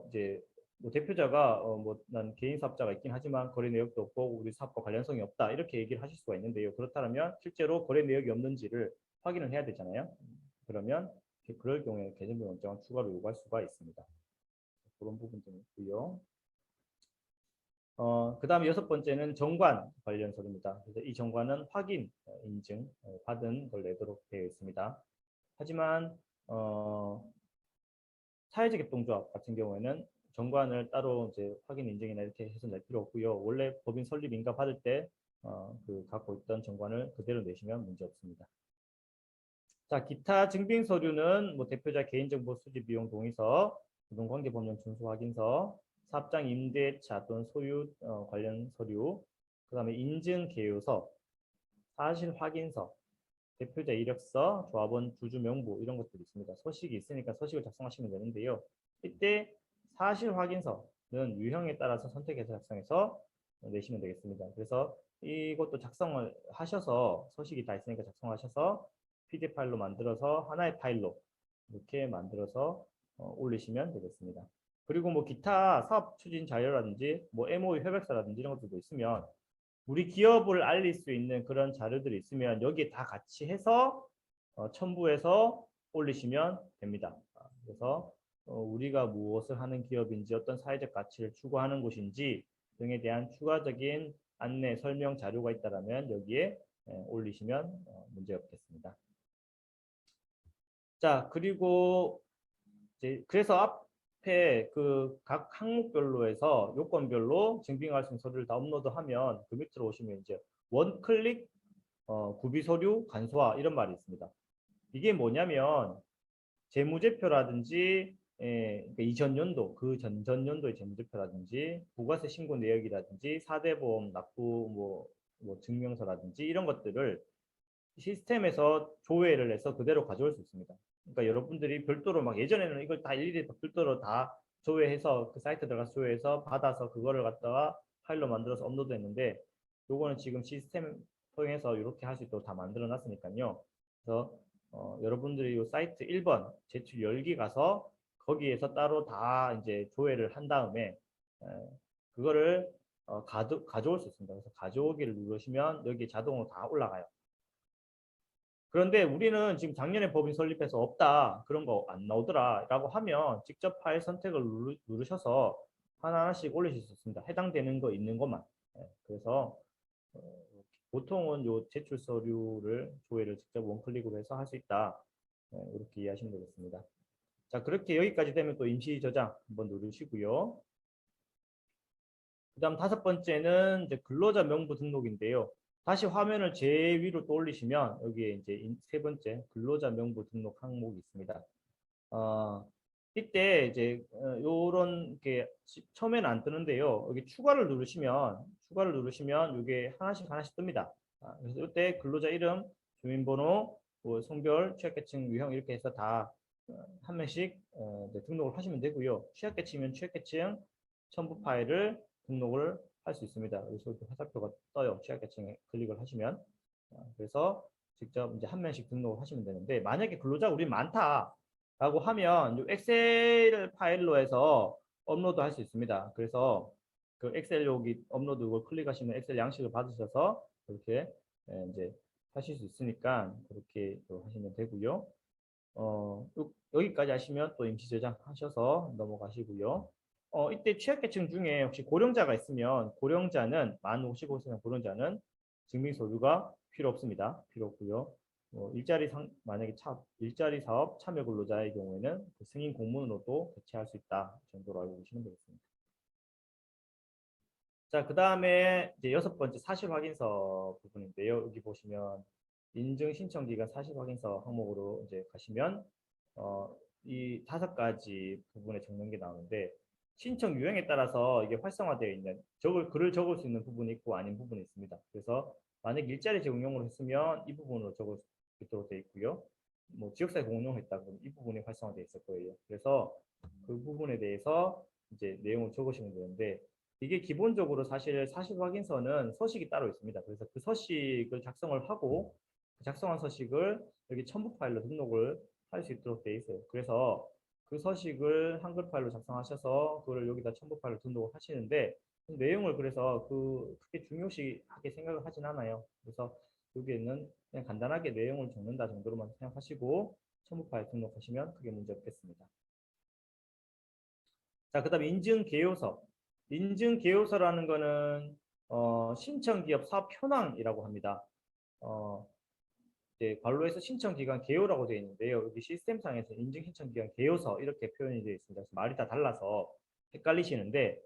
이제 뭐 대표자가 뭐 난 개인 사업자가 있긴 하지만 거래 내역도 없고 우리 사업과 관련성이 없다 이렇게 얘기를 하실 수가 있는데요. 그렇다면 실제로 거래 내역이 없는지를 확인을 해야 되잖아요. 그러면 그럴 경우에 계정별 원장을 추가로 요구할 수가 있습니다. 그런 부분들이 있고요. 그 다음에 6번째는 정관 관련 서류입니다. 그래서 이 정관은 확인, 인증 받은 걸 내도록 되어 있습니다. 하지만 사회적 협동조합 같은 경우에는 정관을 따로 이제 확인, 인증이나 이렇게 해서 낼 필요 없고요. 원래 법인 설립 인가 받을 때 갖고 있던 정관을 그대로 내시면 문제 없습니다. 자, 기타 증빙 서류는 뭐 대표자 개인정보 수집 비용 동의서, 노동관계법령 준수 확인서, 사업장 임대차 또는 소유 관련 서류, 그 다음에 인증 개요서, 사실 확인서, 대표자 이력서, 조합원 주주 명부 이런 것들이 있습니다. 서식이 있으니까 서식을 작성하시면 되는데요. 이때 사실 확인서는 유형에 따라서 선택해서 작성해서 내시면 되겠습니다. 그래서 이것도 작성을 하셔서 서식이 다 있으니까 작성하셔서 PDF 파일로 만들어서 하나의 파일로 이렇게 만들어서 올리시면 되겠습니다. 그리고 뭐 기타 사업 추진 자료라든지 뭐 MOU 협약서라든지 이런 것들도 있으면 우리 기업을 알릴 수 있는 그런 자료들이 있으면 여기에 다 같이 해서 첨부해서 올리시면 됩니다. 그래서 우리가 무엇을 하는 기업인지 어떤 사회적 가치를 추구하는 곳인지 등에 대한 추가적인 안내 설명 자료가 있다면 여기에 올리시면 문제 없겠습니다. 자, 그리고 이제 그래서 앞에 그 각 항목별로 해서 요건별로 증빙할 수 있는 서류를 다 업로드하면 그 밑으로 오시면 이제 원클릭 구비 서류 간소화 이런 말이 있습니다. 이게 뭐냐면 재무제표라든지 그러니까 이전 연도 그 전전 연도의 재무제표라든지 부가세 신고 내역이라든지 4대 보험 납부 뭐 증명서라든지 이런 것들을 시스템에서 조회를 해서 그대로 가져올 수 있습니다. 그러니까 여러분들이 별도로 막 예전에는 이걸 다 일일이 별도로 다 조회해서 그 사이트 들어가서 조회해서 받아서 그거를 갖다가 파일로 만들어서 업로드했는데 요거는 지금 시스템 통해서 이렇게 할 수 있도록 다 만들어 놨으니까요. 그래서 여러분들이 이 사이트 1번 제출 열기 가서 거기에서 따로 다 이제 조회를 한 다음에 그거를 가져올 수 있습니다. 그래서 가져오기를 누르시면 여기 자동으로 다 올라가요. 그런데 우리는 지금 작년에 법인 설립해서 없다. 그런 거 안 나오더라. 라고 하면 직접 파일 선택을 누르셔서 하나하나씩 올리실 수 있습니다. 해당되는 거 있는 것만. 그래서 보통은 요 제출 서류를 조회를 직접 원클릭으로 해서 할 수 있다. 이렇게 이해하시면 되겠습니다. 자, 그렇게 여기까지 되면 또 임시 저장 한번 누르시고요. 그 다음 5번째는 이제 근로자 명부 등록인데요. 다시 화면을 제일 위로 또 올리시면 여기에 이제 3번째 근로자 명부 등록 항목이 있습니다. 이때 이제 요런 게 처음에는 안 뜨는데요. 여기 추가를 누르시면 이게 하나씩 뜹니다. 그래서 이때 근로자 이름, 주민번호, 뭐 성별, 취약계층, 유형 이렇게 해서 다 한 명씩 등록을 하시면 되고요. 취약계층이면 취약계층 첨부 파일을 등록을 할 수 있습니다. 여기서 화살표가 떠요. 취약계층에 클릭을 하시면. 그래서 직접 이제 한 명씩 등록을 하시면 되는데 만약에 근로자 우리 많다 라고 하면 엑셀 파일로 해서 업로드 할 수 있습니다. 그래서 그 엑셀 여기 업로드 걸 클릭하시면 엑셀 양식을 받으셔서 그렇게 이제 하실 수 있으니까 그렇게 하시면 되고요. 여기까지 하시면 또 임시 저장하셔서 넘어가시고요. 이때 취약계층 중에 혹시 고령자가 있으면 고령자는 만 55세 고령자는 증빙서류가 필요 없습니다. 필요 없고요. 만약에 일자리 사업 참여 근로자의 경우에는 그 승인 공문으로도 대체할 수 있다 정도로 알고 계시면 되겠습니다. 자, 그 다음에 이제 6번째 사실 확인서 부분인데요. 여기 보시면 인증 신청 기간 사실 확인서 항목으로 이제 가시면 이 5가지 부분에 적는 게 나오는데 신청 유형에 따라서 이게 활성화되어 있는 글을 적을 수 있는 부분이 있고 아닌 부분이 있습니다. 그래서 만약 일자리 제공용으로 했으면 이 부분으로 적을 수 있도록 되어 있고요. 뭐 지역사회 공용을 했다 그러면 이 부분이 활성화되어 있을 거예요. 그래서 그 부분에 대해서 이제 내용을 적으시면 되는데 이게 기본적으로 사실 확인서는 서식이 따로 있습니다. 그래서 그 서식을 작성을 하고 그 작성한 서식을 여기 첨부 파일로 등록을 할 수 있도록 되어 있어요. 그래서 그 서식을 한글 파일로 작성하셔서 그걸 여기다 첨부 파일로 등록을 하시는데 내용을 그래서 크게 중요시하게 생각을 하진 않아요. 그래서 여기에는 그냥 간단하게 내용을 적는다 정도로만 생각하시고 첨부 파일 등록하시면 크게 문제 없겠습니다. 자, 그 다음에 인증개요서. 인증개요서라는 거는 신청기업 사업 현황이라고 합니다. 이제 관로에서 신청기간 개요라고 되어 있는데요. 여기 시스템상에서 인증신청기간 개요서 이렇게 표현이 되어 있습니다. 그래서 말이 다 달라서 헷갈리시는데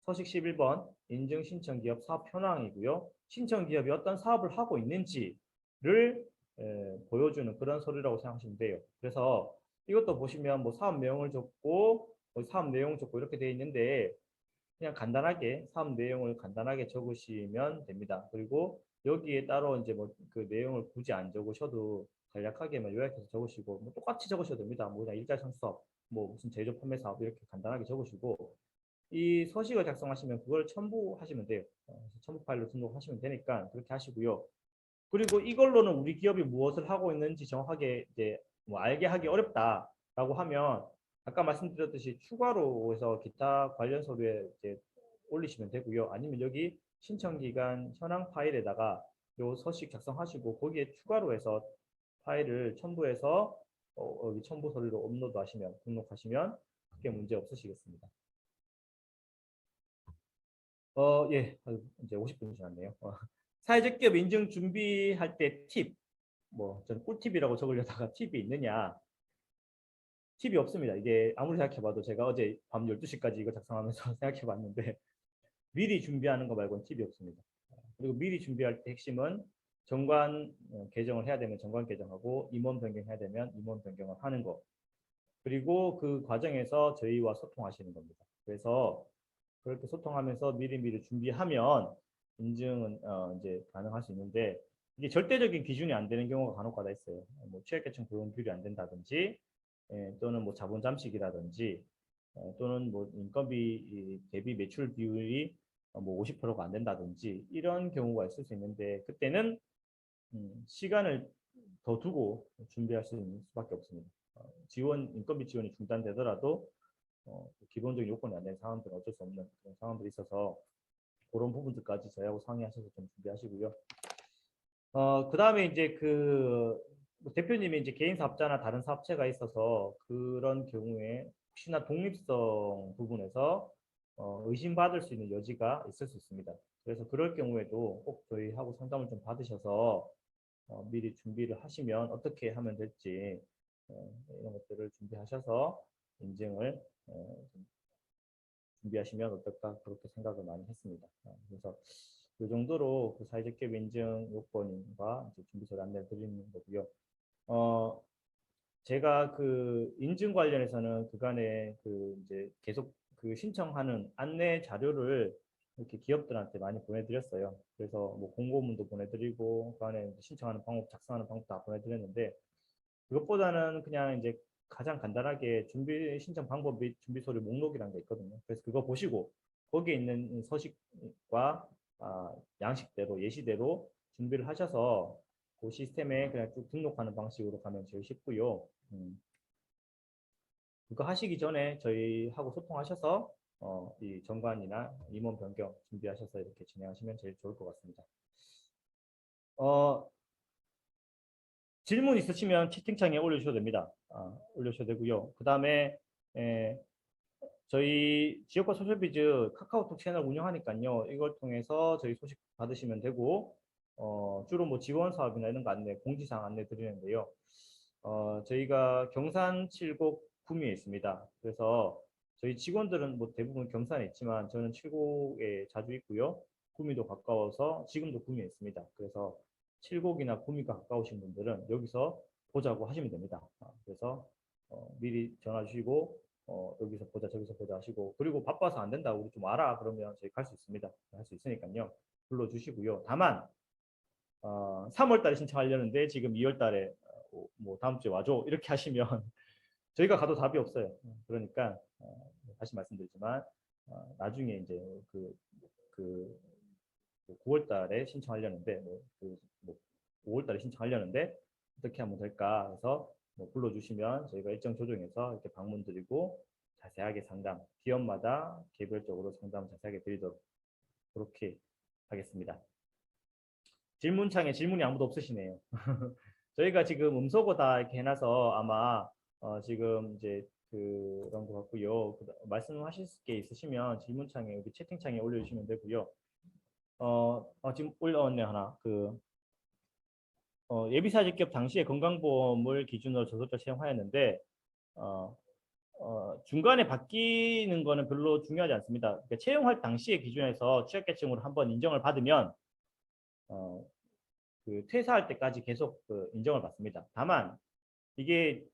서식 11번 인증신청기업 사업 현황이고요. 신청기업이 어떤 사업을 하고 있는지를 보여주는 그런 서류라고 생각하시면 돼요. 그래서 이것도 보시면 뭐 사업 내용을 적고 사업 내용 적고 이렇게 되어 있는데 그냥 간단하게 사업 내용을 간단하게 적으시면 됩니다. 그리고 여기에 따로 이제 뭐 그 내용을 굳이 안 적으셔도 간략하게만 요약해서 적으시고 뭐 똑같이 적으셔도 됩니다. 뭐 그냥 일자리 상수업, 뭐 무슨 제조 판매 사업 이렇게 간단하게 적으시고 이 서식을 작성하시면 그걸 첨부하시면 돼요. 첨부 파일로 등록하시면 되니까 그렇게 하시고요. 그리고 이걸로는 우리 기업이 무엇을 하고 있는지 정확하게 이제 뭐 알게 하기 어렵다라고 하면 아까 말씀드렸듯이 추가로 해서 기타 관련 서류에 이제 올리시면 되고요. 아니면 여기 신청 기간 현황 파일에다가 요 서식 작성하시고 거기에 추가로 해서 파일을 첨부해서 여기 첨부 서류로 업로드하시면 등록하시면 크게 문제 없으시겠습니다. 예, 이제 50분 지났네요. 사회적 기업 인증 준비할 때 팁, 뭐 저는 꿀팁이라고 적으려다가 팁이 있느냐? 팁이 없습니다. 이게 아무리 생각해봐도 제가 어제 밤 12시까지 이거 작성하면서 생각해봤는데 미리 준비하는 거 말고는 팁이 없습니다. 그리고 미리 준비할 때 핵심은 정관 개정을 해야 되면 정관 개정하고 임원 변경해야 되면 임원 변경을 하는 거. 그리고 그 과정에서 저희와 소통하시는 겁니다. 그래서 그렇게 소통하면서 미리미리 준비하면 인증은 이제 가능할 수 있는데 이게 절대적인 기준이 안 되는 경우가 간혹가다 있어요. 뭐 취약계층 고용 비율이 안 된다든지 또는 뭐 자본 잠식이라든지 또는 뭐 인건비 대비 매출 비율이 뭐 50%가 안 된다든지 이런 경우가 있을 수 있는데 그때는 시간을 더 두고 준비할 수 있는 수밖에 없습니다. 인건비 지원이 중단되더라도 기본적인 요건이 안 되는 상황들은 어쩔 수 없는 그런 상황들이 있어서 그런 부분들까지 저희하고 상의하셔서 좀 준비하시고요. 그 다음에 이제 뭐 대표님이 이제 개인 사업자나 다른 사업체가 있어서 그런 경우에 혹시나 독립성 부분에서 의심받을 수 있는 여지가 있을 수 있습니다. 그래서 그럴 경우에도 꼭 저희하고 상담을 좀 받으셔서 미리 준비를 하시면 어떻게 하면 될지 이런 것들을 준비하셔서 인증을 준비하시면 어떨까 그렇게 생각을 많이 했습니다. 그래서 이 정도로 그 사회적 기업 인증 요건과 준비서를 안내를 드리는 거고요. 제가 그 인증 관련해서는 그간에 이제 계속 그 신청하는 안내 자료를 이렇게 기업들한테 많이 보내드렸어요. 그래서 뭐 공고문도 보내드리고 그간에 신청하는 방법, 작성하는 방법 다 보내드렸는데 그것보다는 그냥 이제 가장 간단하게 준비 신청 방법 및 준비 서류 목록이라는 게 있거든요. 그래서 그거 보시고 거기에 있는 서식과 양식대로 예시대로 준비를 하셔서 그 시스템에 그냥 쭉 등록하는 방식으로 가면 제일 쉽고요. 그거 하시기 전에 저희하고 소통하셔서 이 정관이나 임원 변경 준비하셔서 이렇게 진행하시면 제일 좋을 것 같습니다. 질문 있으시면 채팅창에 올려주셔도 됩니다. 올려주셔도 되고요. 그 다음에 저희 지역과 소셜비즈 카카오톡 채널 운영하니까요. 이걸 통해서 저희 소식 받으시면 되고 주로 뭐 지원 사업이나 이런 거 안내, 공지사항 안내 드리는데요. 저희가 경산 칠곡 구미에 있습니다. 그래서 저희 직원들은 뭐 대부분 경산에 있지만 저는 칠곡에 자주 있고요. 구미도 가까워서 지금도 구미에 있습니다. 그래서 칠곡이나 구미가 가까우신 분들은 여기서 보자고 하시면 됩니다. 그래서 미리 전화 주시고 여기서 보자 저기서 보자 하시고 그리고 바빠서 안 된다 우리 좀 와라 그러면 저희 갈 수 있습니다. 할 수 있으니까요. 불러주시고요. 다만 3월 달에 신청하려는데 지금 2월 달에 뭐 다음 주에 와줘 이렇게 하시면 저희가 가도 답이 없어요. 그러니까 다시 말씀드리지만 나중에 이제 그 9월 달에 신청하려는데 뭐 5월 달에 신청하려는데 어떻게 하면 될까 해서 뭐 불러주시면 저희가 일정 조정해서 이렇게 방문 드리고 자세하게 상담, 기업마다 개별적으로 상담 자세하게 드리도록 그렇게 하겠습니다. 질문창에 질문이 아무도 없으시네요. 저희가 지금 음소거 다 이렇게 해놔서 아마 지금 이제 그런 것 같고요. 말씀하실 게 있으시면 질문창에 여기 채팅창에 올려주시면 되고요. 지금 올라왔네요 하나. 예비사직 기업 당시에 건강보험을 기준으로 저소자 채용하였는데 중간에 바뀌는 거는 별로 중요하지 않습니다. 그러니까 채용할 당시의 기준에서 취약계층으로 한번 인정을 받으면 퇴사할 때까지 계속 인정을 받습니다. 다만 이게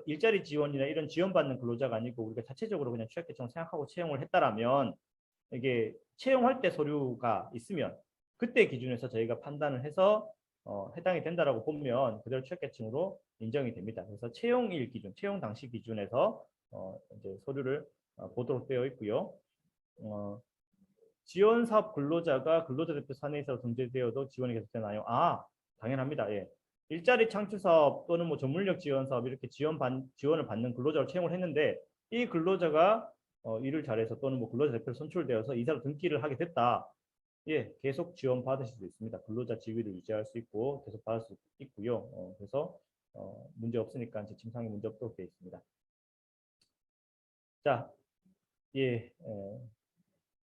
일자리 지원이나 이런 지원받는 근로자가 아니고 우리가 자체적으로 그냥 취약계층을 생각하고 채용을 했다라면 이게 채용할 때 서류가 있으면 그때 기준에서 저희가 판단을 해서 해당이 된다라고 보면 그대로 취약계층으로 인정이 됩니다. 그래서 채용일 기준, 채용 당시 기준에서 이제 서류를 보도록 되어 있고요. 지원 사업 근로자가 근로자 대표 사내에서 등재되어도 지원이 계속되나요? 아, 당연합니다. 예. 일자리 창출 사업 또는 뭐 전문력 지원 사업 이렇게 지원을 받는 근로자로 채용을 했는데 이 근로자가 일을 잘해서 또는 뭐 근로자 대표로 선출되어서 이사로 등기를 하게 됐다. 예, 계속 지원 받으실 수 있습니다. 근로자 지위를 유지할 수 있고 계속 받을 수 있고요. 그래서 문제 없으니까 지침상에 문제 없도록 되어 있습니다. 자, 예,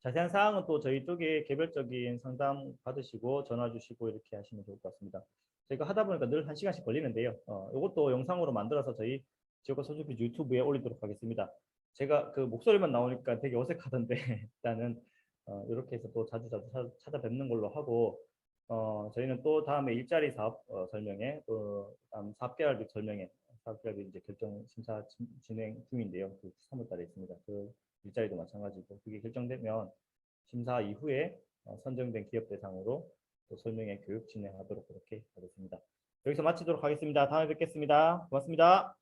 자세한 사항은 또 저희 쪽에 개별적인 상담 받으시고 전화 주시고 이렇게 하시면 좋을 것 같습니다. 저희가 하다 보니까 늘 1시간씩 걸리는데요. 이것도 영상으로 만들어서 저희 지역과 소주피 유튜브에 올리도록 하겠습니다. 제가 그 목소리만 나오니까 되게 어색하던데 일단은 이렇게 해서 또 자주 찾아뵙는 걸로 하고 저희는 또 다음에 일자리 사업 설명회 또 다음 사업계획 설명회 사업계획 이제 결정 심사 진행 중인데요. 그 3월 달에 있습니다. 그 일자리도 마찬가지고 그게 결정되면 심사 이후에 선정된 기업 대상으로 또 설명회 교육 진행하도록 그렇게 하겠습니다. 여기서 마치도록 하겠습니다. 다음에 뵙겠습니다. 고맙습니다.